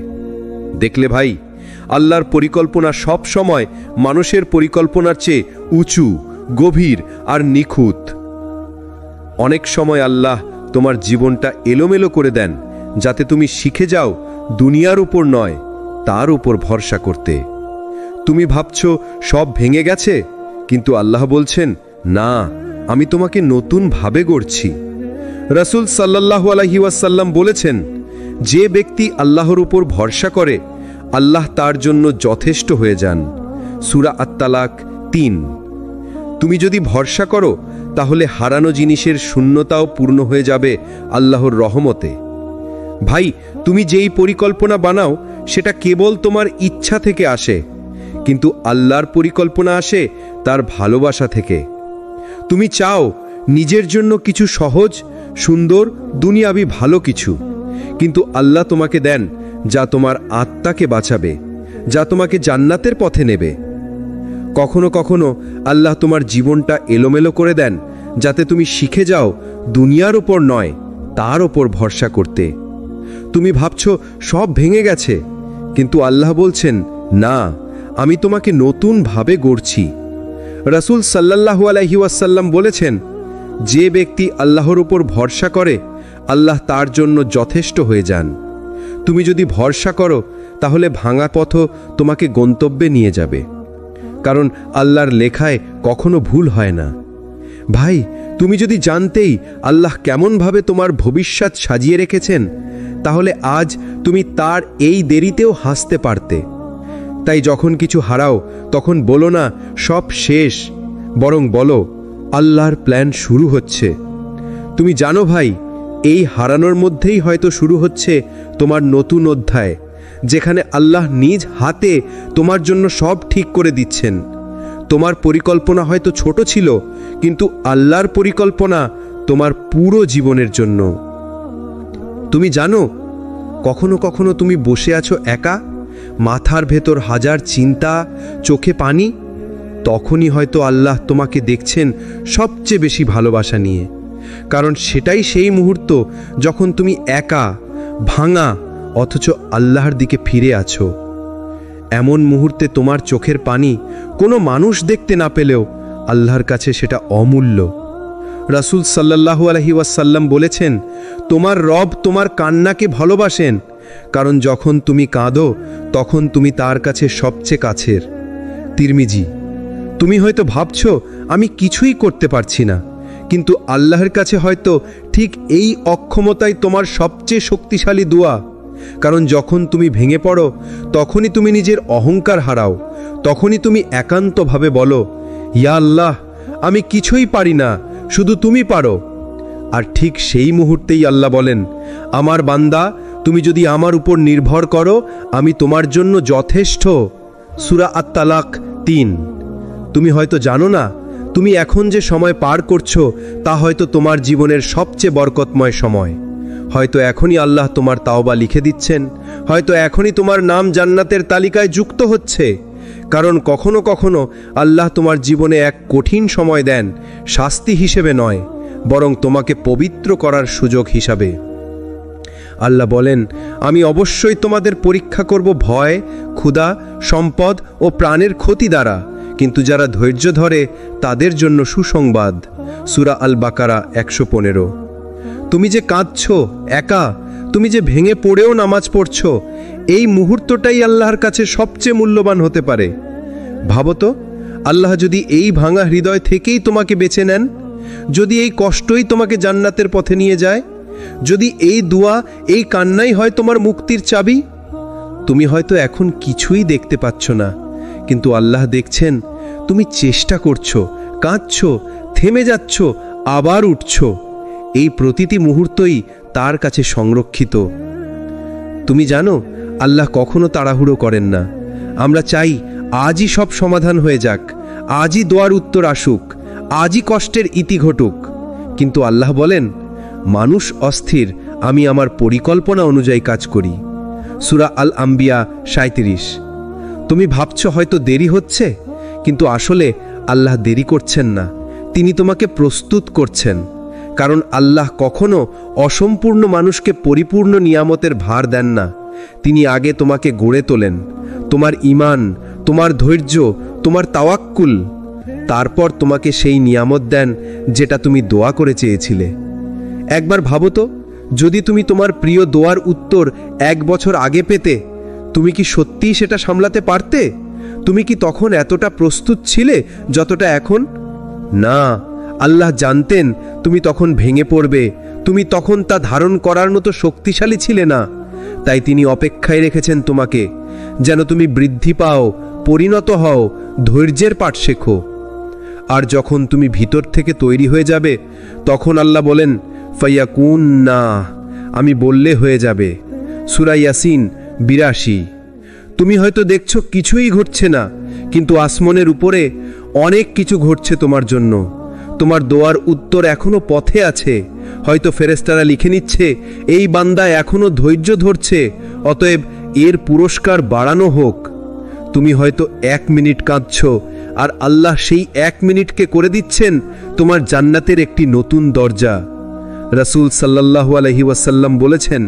দেখলে ভাই, আল্লাহর পরিকল্পনা সব সময় মানুষের পরিকল্পনার চেয়ে উঁচু, গভীর আর নিখুঁত। অনেক সময় আল্লাহ তোমার জীবনটা এলোমেলো করে দেন, যাতে তুমি শিখে যাও দুনিয়ার উপর নয়, তার উপর ভরসা করতে। তুমি ভাবছো সব ভেঙে গেছে, কিন্তু আল্লাহ বলছেন, না, আমি তোমাকে নতুন ভাবে গড়ছি। রাসূল সাল্লাল্লাহু আলাইহি ওয়াসাল্লাম বলেছেন, যে ব্যক্তি আল্লাহর উপর ভরসা করে, আল্লাহ তার জন্য যথেষ্ট হয়ে যান। সূরা আত-তালাক 3। তুমি যদি ভরসা করো, তাহলে হারানো জিনিসের শূন্যতাও পূর্ণ হয়ে যাবে আল্লাহর রহমতে। ভাই, তুমি যেই পরিকল্পনা বানাও, সেটা কেবল তোমার ইচ্ছা থেকে আসে, কিন্তু আল্লাহর পরিকল্পনা আসে তার ভালোবাসা থেকে। তুমি চাও নিজের জন্য কিছু সহজ, সুন্দর, দুনিয়াবি ভালো কিছু, কিন্তু আল্লাহ তোমাকে দেন যা তোমার আত্মাকে বাঁচাবে, যা তোমাকে জান্নাতের পথে নেবে। কখনো কখনো আল্লাহ তোমার জীবনটা এলোমেলো করে দেন, যাতে তুমি শিখে যাও দুনিয়ার ওপর নয়, তার ওপর ভরসা করতে। তুমি ভাবছো সব ভেঙে গেছে, কিন্তু আল্লাহ বলছেন, না, আমি তোমাকে নতুন ভাবে গড়ছি। রাসূল সাল্লাল্লাহু আলাইহি ওয়াসাল্লাম বলেছেন, যে ব্যক্তি আল্লাহর উপর ভরসা করে, আল্লাহ তার জন্য যথেষ্ট হয়ে যান। তুমি যদি ভরসা করো, তাহলে ভাঙা পথও তোমাকে গন্তব্যে নিয়ে যাবে, কারণ আল্লাহর লেখায় কখনো ভুল হয় না। ভাই, তুমি যদি জানতেই আল্লাহ কেমনভাবে তোমার ভবিষ্যৎ সাজিয়ে রেখেছেন, তাহলে আজ তুমি তার এই দেরিতেও হাসতে পারতে। তাই যখন কিছু হারাও, তখন বলো না সব শেষ, বরং বলো আল্লাহর প্ল্যান শুরু হচ্ছে। তুমি জানো ভাই, এই হারানোর মধ্যেই হয়তো শুরু হচ্ছে তোমার নতুন অধ্যায়, যেখানে আল্লাহ নিজ হাতে তোমার জন্য সব ঠিক করে দিচ্ছেন। তোমার পরিকল্পনা হয়তো ছোট ছিল, কিন্তু আল্লাহর পরিকল্পনা তোমার পুরো জীবনের জন্য। তুমি জানো, কখনো কখনো তুমি বসে আছো একা, মাথার ভেতর হাজার চিন্তা, চোখে পানি। তখনই হয়তো আল্লাহ তোমাকে দেখছেন সবচেয়ে বেশি ভালোবাসা নিয়ে, কারণ সেটাই সেই মুহূর্ত যখন তুমি একা, ভাঙা, অথচ আল্লাহর দিকে ফিরে আছো। এমন মুহূর্তে তোমার চোখের পানি কোনো মানুষ দেখতে না পেলেও আল্লাহর কাছে সেটা অমূল্য। রাসূল সাল্লাল্লাহু আলাইহি ওয়াসাল্লাম বলেছেন, তোমার রব তোমার কান্নাকে ভালোবাসেন, কারণ যখন তুমি কাঁদো, তখন তুমি তার কাছে সবচেয়ে কাছের। তিরমিজি। তুমি হয়তো ভাবছো আমি কিছুই করতে পারছি না, কিন্তু আল্লাহর কাছে হয়তো ঠিক এই অক্ষমতাই তোমার সবচেয়ে শক্তিশালী দোয়া। কারণ যখন তুমি ভেঙে পড়ো তখনই তুমি নিজের অহংকার হারাও, তখনই তুমি একান্তভাবে বলো, ইয়া আল্লাহ, আমি কিছুই পারি না, শুধু তুমি পারো। আর ঠিক সেই মুহূর্তেই আল্লাহ বলেন, আমার বান্দা, তুমি যদি আমার উপর নির্ভর করো, আমি তোমার জন্য যথেষ্ট। সূরা আত-তালাক ৩। তুমি হয়তো জানো না, তুমি এখন যে সময় পার করছো তা হয়তো তোমার জীবনের সবচেয়ে বরকতময় সময়। হয়তো এখনই আল্লাহ তোমার তাওবা লিখে দিচ্ছেন, হয়তো এখনই তোমার নাম জান্নাতের তালিকায় যুক্ত হচ্ছে। কারণ কখনো কখনো আল্লাহ তোমার জীবনে এক কঠিন সময় দেন, শাস্তি হিসেবে নয়, বরং তোমাকে পবিত্র করার সুযোগ হিসাবে। আল্লাহ বলেন, আমি অবশ্যই তোমাদের পরীক্ষা করব ভয়, ক্ষুধা, সম্পদ ও প্রাণের ক্ষতি দ্বারা, কিন্তু যারা ধৈর্য ধরে তাদের জন্য সুসংবাদ। সূরা আল বাকারা ১১৫। তুমি যে কাঁদছো একা, তুমি যে ভেঙে পড়েও নামাজ পড়ছো, এই মুহূর্তটাই আল্লাহর কাছে সবচেয়ে মূল্যবান হতে পারে। ভাবো তো, আল্লাহ যদি এই ভাঙা হৃদয় থেকেই তোমাকে বেছে নেন, যদি এই কষ্টই তোমাকে জান্নাতের পথে নিয়ে যায়, যদি এই দোয়া, এই কান্নাই হয় তোমার মুক্তির চাবি। তুমি হয়তো এখন কিছুই দেখতে পাচ্ছ না, কিন্তু আল্লাহ দেখছেন। তুমি চেষ্টা করছো, কাঁদছো, থেমে যাচ্ছ, আবার উঠছো। এই প্রতিটি মুহূর্তই তার কাছে সংরক্ষিত। তুমি জানো, আল্লাহ কখনো তাড়াহুড়ো করেন না। আমরা চাই আজই সব সমাধান হয়ে যাক, আজই দোয়ার উত্তর আসুক, আজই কষ্টের ইতি ঘটুক। কিন্তু আল্লাহ বলেন, মানুষ অস্থির, আমি আমার পরিকল্পনা অনুযায়ী কাজ করি। সূরা আল আম্বিয়া ৩৭। তুমি ভাবছো হয়তো দেরি হচ্ছে, কিন্তু আসলে আল্লাহ দেরি করছেন না, তিনি তোমাকে প্রস্তুত করছেন। কারণ আল্লাহ কখনো অসম্পূর্ণ মানুষকে পরিপূর্ণ নিয়ামতের ভার দেন না। তিনি আগে তোমাকে গড়ে তোলেন, তোমার ঈমান, তোমার ধৈর্য, তোমার তাওয়াক্কুল। তারপর তোমাকে সেই নিয়ামত দেন যেটা তুমি দোয়া করে চেয়েছিলে। একবার ভাবো তো, যদি তুমি তোমার প্রিয় দোয়ার উত্তর ১ বছর আগে পেতে, তুমি কি সত্যিই সেটা সামলাতে পারতে? তুমি কি তখন এতটা প্রস্তুত ছিলে যতটা এখন? না, আল্লাহ জানতেন তুমি তখন ভেঙে পড়বে, তুমি তখন তা ধারণ করার মতো শক্তিশালী ছিলে না। তাই তিনি অপেক্ষায় রেখেছেন তোমাকে, যেন তুমি বৃদ্ধি পাও, পরিণত হও, ধৈর্যের পাঠ শেখো। আর যখন তুমি ভিতর থেকে তৈরি হয়ে যাবে, তখন আল্লাহ বলেন, ফায়াকুন না, আমি বললে হয়ে যাবে। সূরা ইয়াসিন ৮২। তুমি হয়তো দেখছো কিছুই ঘটছে না, কিন্তু আসমানের উপরে অনেক কিছু ঘটছে তোমার জন্য। তোমার দোয়ার উত্তর এখনো পথে আছে। হয়তো ফেরেশতারা লিখে নিচ্ছে, এই বান্দা এখনো ধৈর্য ধরছে, অতএব এর পুরস্কার বাড়ানো হোক। তুমি হয়তো ১ মিনিট কাঁদছো, আর আল্লাহ সেই ১ মিনিটকে করে দিচ্ছেন তোমার জান্নাতের একটি নতুন দরজা। রাসূল সাল্লাল্লাহু আলাইহি ওয়াসাল্লাম বলেছেন,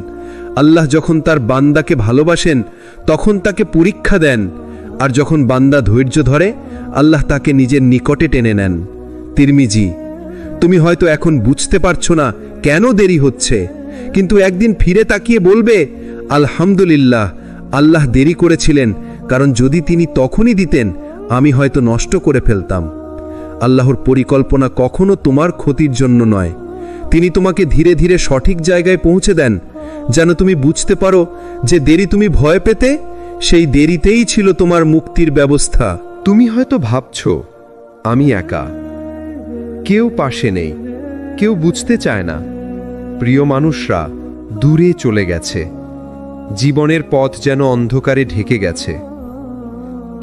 আল্লাহ যখন তার বান্দাকে ভালোবাসেন তখন তাকে পরীক্ষা দেন, আর যখন বান্দা ধৈর্য ধরে আল্লাহ তাকে নিজের নিকটে টেনে নেন। তিরমিজি। তুমি হয়তো এখন বুঝতে পারছো না কেন দেরি হচ্ছে, কিন্তু একদিন ফিরে তাকিয়ে বলবে, আলহামদুলিল্লাহ, আল্লাহ দেরি করেছিলেন, কারণ যদি তিনি তখনই দিতেন আমি হয়তো নষ্ট করে ফেলতাম। আল্লাহর পরিকল্পনা কখনো তোমার ক্ষতির জন্য নয়। তিনি তোমাকে ধীরে ধীরে সঠিক জায়গায় পৌঁছে দেন, যেন তুমি বুঝতে পারো যে দেরি তুমি ভয় পেতে, সেই দেরিতেই ছিল তোমার মুক্তির ব্যবস্থা। তুমি হয়তো ভাবছো, আমি একা, কেউ পাশে নেই, কেউ বুঝতে চায় না, প্রিয় মানুষরা দূরে চলে গেছে, জীবনের পথ যেন অন্ধকারে ঢেকে গেছে।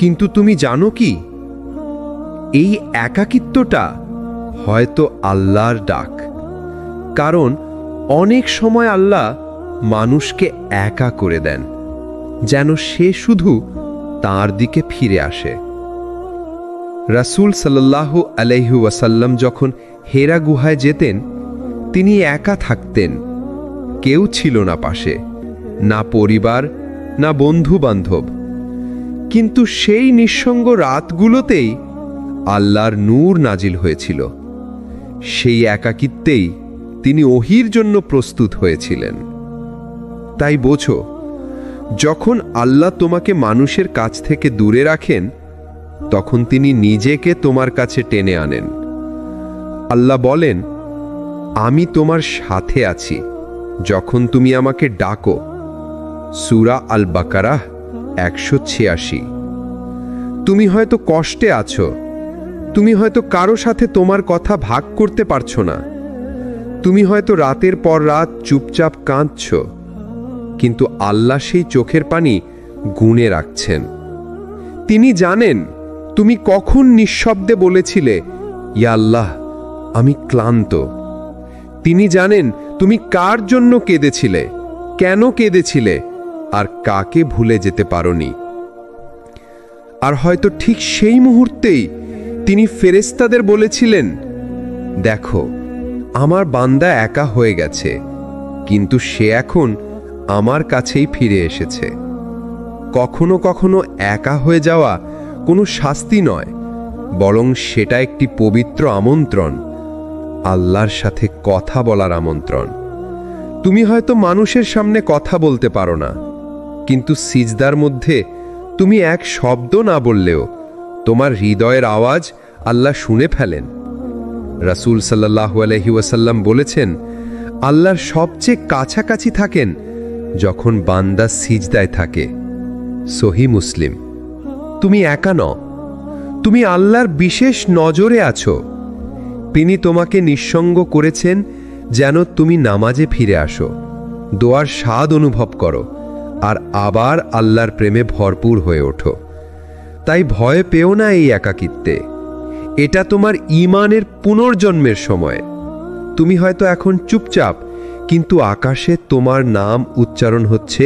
কিন্তু তুমি জানো কি, এই একাকিত্বটা হয়তো আল্লাহর ডাক। কারণ অনেক সময় আল্লাহ মানুষকে একা করে দেন, যেন সে শুধু তার দিকে ফিরে আসে। রাসূল সাল্লাল্লাহু আলাইহি ওয়াসাল্লাম যখন হেরা গুহায় যেতেন, তিনি একা থাকতেন। কেউ ছিল না পাশে, না পরিবার, না বন্ধু বান্ধব। কিন্তু সেই নিঃসঙ্গ রাতগুলোতেই আল্লাহর নূর নাজিল হয়েছিল। সেই একাকিত্বেই তিনি ওহীর জন্য প্রস্তুত হয়েছিলেন। তাই বোঝো, যখন আল্লাহ তোমাকে মানুষের কাছ থেকে দূরে রাখেন, তখন তিনি নিজেকে তোমার কাছে টেনে আনেন। আল্লাহ বলেন, আমি তোমার সাথে আছি যখন তুমি আমাকে ডাকো। সূরা আল বাকারাহ 186। তুমি হয়তো কষ্টে আছো, তুমি হয়তো কারো সাথে তোমার কথা ভাগ করতে পারছো না, তুমি হয়তো রাতের পর রাত চুপচাপ কাঁদছ, কিন্তু আল্লাহ সেই চোখের পানি গুণে রাখছেন। তিনি জানেন তুমি কখন নিঃশব্দে বলেছিলে, ইয়া আল্লাহ, আমি ক্লান্ত। তিনি জানেন তুমি কার জন্য কেঁদেছিলে, কেন কেঁদেছিলে, আর কাকে ভুলে যেতে পারোনি। আর হয়তো ঠিক সেই মুহূর্তেই তিনি ফেরেশতাদের বলেছিলেন, দেখো, আমার বান্দা একা হয়ে গেছে, কিন্তু সে এখন আমার কাছেই ফিরে এসেছে। কখনো কখনো একা হয়ে যাওয়া কোনো শাস্তি নয়, বরং সেটা একটি পবিত্র আমন্ত্রণ, আল্লাহর সাথে কথা বলার আমন্ত্রণ। তুমি হয়তো মানুষের সামনে কথা বলতে পারো না, কিন্তু সিজদার মধ্যে তুমি এক শব্দ না বললেও তোমার হৃদয়ের আওয়াজ আল্লাহ শুনে ফেলেন। রাসূল সাল্লাল্লাহু আলাইহি ওয়াসাল্লাম বলেছেন, আল্লাহর সবচেয়ে কাছাকাছি থাকেন যখন বান্দা সিজদায় থাকে। সহিহ মুসলিম। তুমি একা নও, তুমি আল্লাহর বিশেষ নজরে আছো। তিনি তোমাকে নিঃসঙ্গ করেছেন যেন তুমি নামাজে ফিরে আসো, দোয়ার স্বাদ অনুভব করো, আর আবার আল্লাহর প্রেমে ভরপুর হয়ে ওঠো। তাই ভয় পেও না এই একাকিত্বে, এটা তোমার ঈমানের পুনর্জন্মের সময়। তুমি হয়তো এখন চুপচাপ, কিন্তু আকাশে তোমার নাম উচ্চারণ হচ্ছে,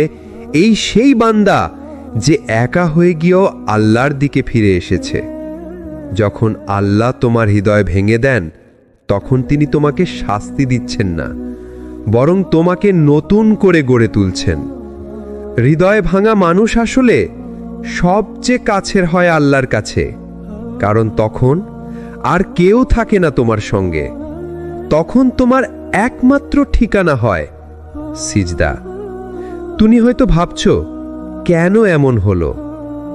এই সেই বান্দা যে একা হয়ে গিয়েও আল্লাহর দিকে ফিরে এসেছে। যখন আল্লাহ তোমার হৃদয় ভেঙে দেন, তখন তিনি তোমাকে শাস্তি দিচ্ছেন না, বরং তোমাকে নতুন করে গড়ে তুলছেন। হৃদয় ভাঙা মানুষ আসলে সবচেয়ে কাছের হয় আল্লাহর কাছে, কারণ তখন আর কেউ থাকে না তোমার সঙ্গে। তখন তোমার একমাত্র ঠিকানা হয় সিজদা। তুমি হয়তো ভাবছো, কেন এমন হলো?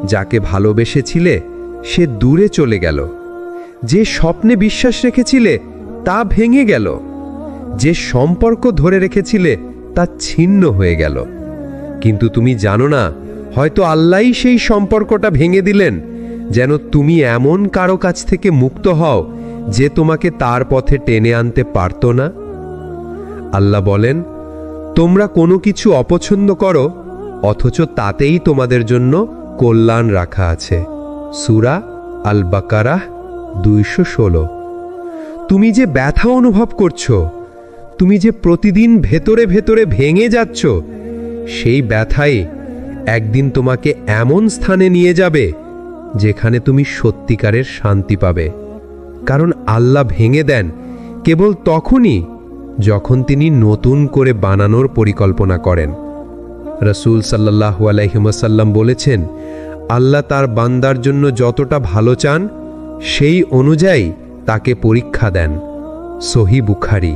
যাকে ভালোবেসেছিলে সে দূরে চলে গেল, যে স্বপ্নে বিশ্বাস রেখেছিলে তা ভেঙে গেল, যে সম্পর্ক ধরে রেখেছিলে তা ছিন্ন হয়ে গেল। কিন্তু তুমি জানো না, হয়তো আল্লাহই সেই সম্পর্কটা ভেঙে দিলেন যেন তুমি এমন কারো কাছ থেকে মুক্ত হও যে তোমাকে তার পথে টেনে আনতে পারত না। আল্লাহ বলেন, তোমরা কোনো কিছু অপছন্দ করো, অথচ তাতেই তোমাদের জন্য কল্যাণ রাখা আছে। সূরা আল বাকারাহ 216। তুমি যে ব্যথা অনুভব করছো, তুমি যে প্রতিদিন ভেতরে ভেতরে ভেঙে যাচ্ছ, সেই ব্যথাই একদিন তোমাকে এমন স্থানে নিয়ে যাবে যেখানে তুমি সত্যিকারের শান্তি পাবে। কারণ আল্লাহ ভেঙে দেন কেবল তখনই যখন তিনি নতুন করে বানানোর পরিকল্পনা করেন। রাসূল সাল্লাল্লাহু আলাইহি ওয়াসাল্লাম বলেছেন, আল্লাহ তার বান্দার জন্য যতটা ভালো চান সেই অনুযায়ী তাকে পরীক্ষা দেন। সহিহ বুখারী।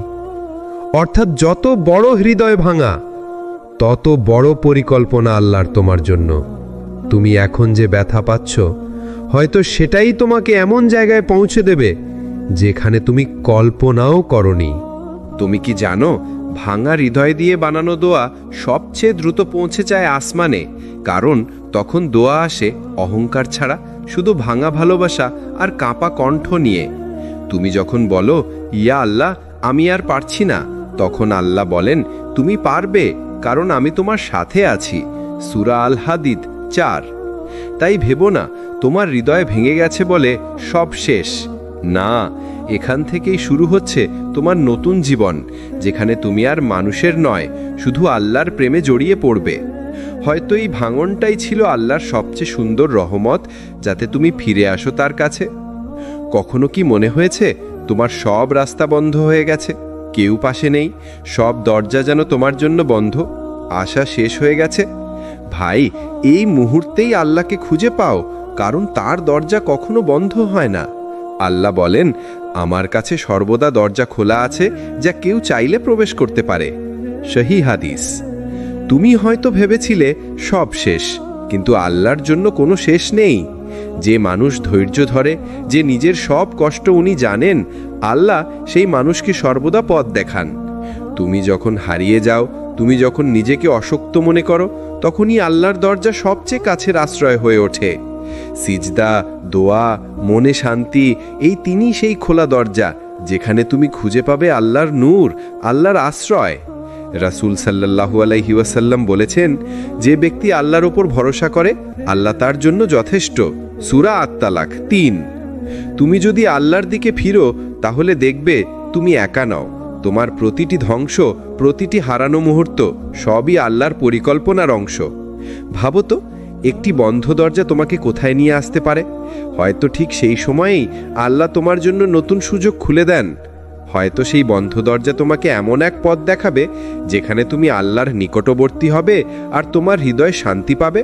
অর্থাৎ যত বড় হৃদয় ভাঙা, তত বড় পরিকল্পনা আল্লাহর তোমার জন্য। তুমি এখন যে ব্যথা পাচ্ছ, হয়তো সেটাই তোমাকে এমন জায়গায় পৌঁছে দেবে যেখানে তুমি কল্পনাও করনি। তুমি কি জানো, ভাঙা হৃদয় দিয়ে বানানো দোয়া সবচেয়ে দ্রুত পৌঁছে যায় আসমানে, কারণ তখন দোয়া আসে অহংকার ছাড়া, শুধু ভাঙা ভালোবাসা আর কাঁপা কণ্ঠ নিয়ে। তুমি যখন বলো, ইয়া আল্লাহ, আমি আর পারছি না, তখন আল্লাহ বলেন, তুমি পারবে, কারণ আমি তোমার সাথে আছি। সূরা আল হাদিদ 4। তাই ভেবো না তোমার হৃদয় ভেঙে গেছে বলে সব শেষ। না, এখান থেকেই শুরু হচ্ছে তোমার নতুন জীবন, যেখানে তুমি আর মানুষের নয়, শুধু আল্লাহর প্রেমে জড়িয়ে পড়বে। হয়তো এই ভাঙনটাই ছিল আল্লাহর সবচেয়ে সুন্দর রহমত, যাতে তুমি ফিরে আসো তার কাছে। কখনো কি মনে হয়েছে তোমার সব রাস্তা বন্ধ হয়ে গেছে, কেউ পাশে নেই, সব দরজা যেন তোমার জন্য বন্ধ, আশা শেষ হয়ে গেছে? ভাই, এই মুহূর্তেই আল্লাহকে খুঁজে পাও, কারণ তার দরজা কখনো বন্ধ হয় না। আল্লাহ বলেন, আমার কাছে সর্বদা দরজা খোলা আছে, যা কেউ চাইলে প্রবেশ করতে পারে। সহিহ হাদিস। তুমি হয়তো ভেবেছিলে সব শেষ, কিন্তু আল্লাহর জন্য কোনো শেষ নেই। যে মানুষ ধৈর্য ধরে, যে নিজের সব কষ্ট উনি জানেন, আল্লাহ সেই মানুষকে সর্বদা পথ দেখান। তুমি যখন হারিয়ে যাও, তুমি যখন নিজেকে অশক্ত মনে করো, তখনই আল্লাহর দরজা সবচেয়ে কাছের আশ্রয় হয়ে ওঠে। সিজদা, দোয়া, মনে শান্তি, এই তিনই সেই খোলা দরজা যেখানে তুমি খুঁজে পাবে আল্লাহর নূর, আল্লাহর আশ্রয়। রাসূল সাল্লাল্লাহু আলাইহি ওয়াসাল্লাম বলেছেন, যে ব্যক্তি আল্লাহর উপর ভরসা করে আল্লাহ তার জন্য যথেষ্ট। সূরা আত-তালাক ৩। তুমি যদি আল্লাহর দিকে ফিরো তাহলে দেখবে তুমি একা নও। তোমার প্রতিটি ধ্বংস, প্রতিটি হারানো মুহূর্ত সবই আল্লাহর পরিকল্পনার অংশ। ভাবো তো, একটি বন্ধ দরজা তোমাকে কোথায় নিয়ে আসতে পারে? হয়তো ঠিক সেই সময়েই আল্লাহ তোমার জন্য নতুন সুযোগ খুলে দেন। হয়তো সেই বন্ধ দরজা তোমাকে এমন এক পথ দেখাবে যেখানে তুমি আল্লাহর নিকটবর্তী হবে আর তোমার হৃদয় শান্তি পাবে।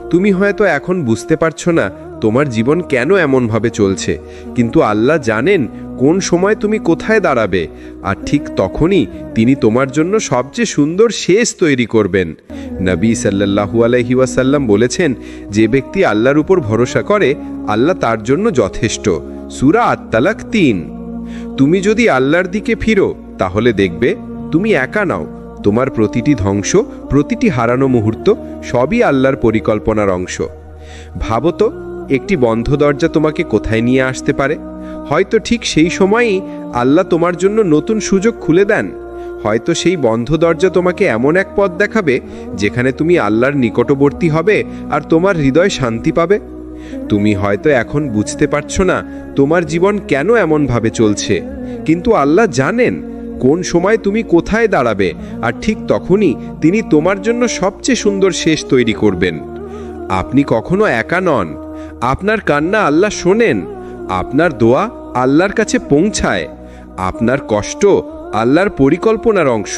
তুমি হয়তো এখন বুঝতে পারছো না তোমার জীবন কেন এমনভাবে চলছে, কিন্তু আল্লাহ জানেন কোন সময় তুমি কোথায় দাঁড়াবে, আর ঠিক তখনই তিনি তোমার জন্য সবচেয়ে সুন্দর শেষ তৈরি করবেন। নবী সাল্লাল্লাহু আলাইহি ওয়াসাল্লাম বলেছেন, যে ব্যক্তি আল্লাহর উপর ভরসা করে আল্লাহ তার জন্য যথেষ্ট। সূরা আত-তালাক ৩। তুমি যদি আল্লাহর দিকে ফিরো তাহলে দেখবে তুমি একা নাও। তোমার প্রতিটি ধ্বংস, প্রতিটি হারানো মুহূর্ত সবই আল্লাহর পরিকল্পনার অংশ। ভাবো তো, একটি বন্ধ দরজা তোমাকে কোথায় নিয়ে আসতে পারে? হয়তো ঠিক সেই সময়ই আল্লাহ তোমার জন্য নতুন সুযোগ খুলে দেন। হয়তো সেই বন্ধ দরজা তোমাকে এমন এক পথ দেখাবে যেখানে তুমি আল্লাহর নিকটবর্তী হবে আর তোমার হৃদয় শান্তি পাবে। তুমি হয়তো এখন বুঝতে পারছো না তোমার জীবন কেন এমনভাবে চলছে, কিন্তু আল্লাহ জানেন কোন সময় তুমি কোথায় দাঁড়াবে, আর ঠিক তখনই তিনি তোমার জন্য সবচেয়ে সুন্দর শেষ তৈরি করবেন। আপনি কখনো একা নন। আপনার কান্না আল্লাহ শোনেন, আপনার দোয়া আল্লাহর কাছে পৌঁছায়, আপনার কষ্ট আল্লাহর পরিকল্পনার অংশ,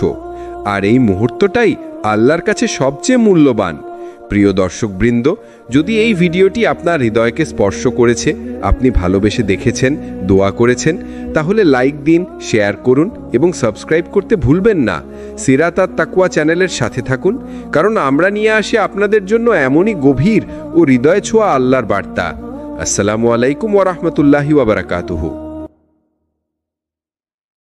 আর এই মুহূর্তটাই আল্লাহর কাছে সবচেয়ে মূল্যবান। প্রিয় দর্শকবৃন্দ, যদি এই ভিডিওটি আপনার হৃদয়কে স্পর্শ করেছে, আপনি ভালোবেসে দেখেছেন, দোয়া করেছেন, তাহলে লাইক দিন, শেয়ার করুন এবং সাবস্ক্রাইব করতে ভুলবেন না। সিরাত আত তাকওয়া চ্যানেলের সাথে থাকুন, কারণ আমরা নিয়ে আসি আপনাদের জন্য এমনই গভীর ও হৃদয় ছোঁয়া আল্লাহর বার্তা। আসসালামু আলাইকুম ওয়া রাহমাতুল্লাহি ওয়া বারাকাতুহু।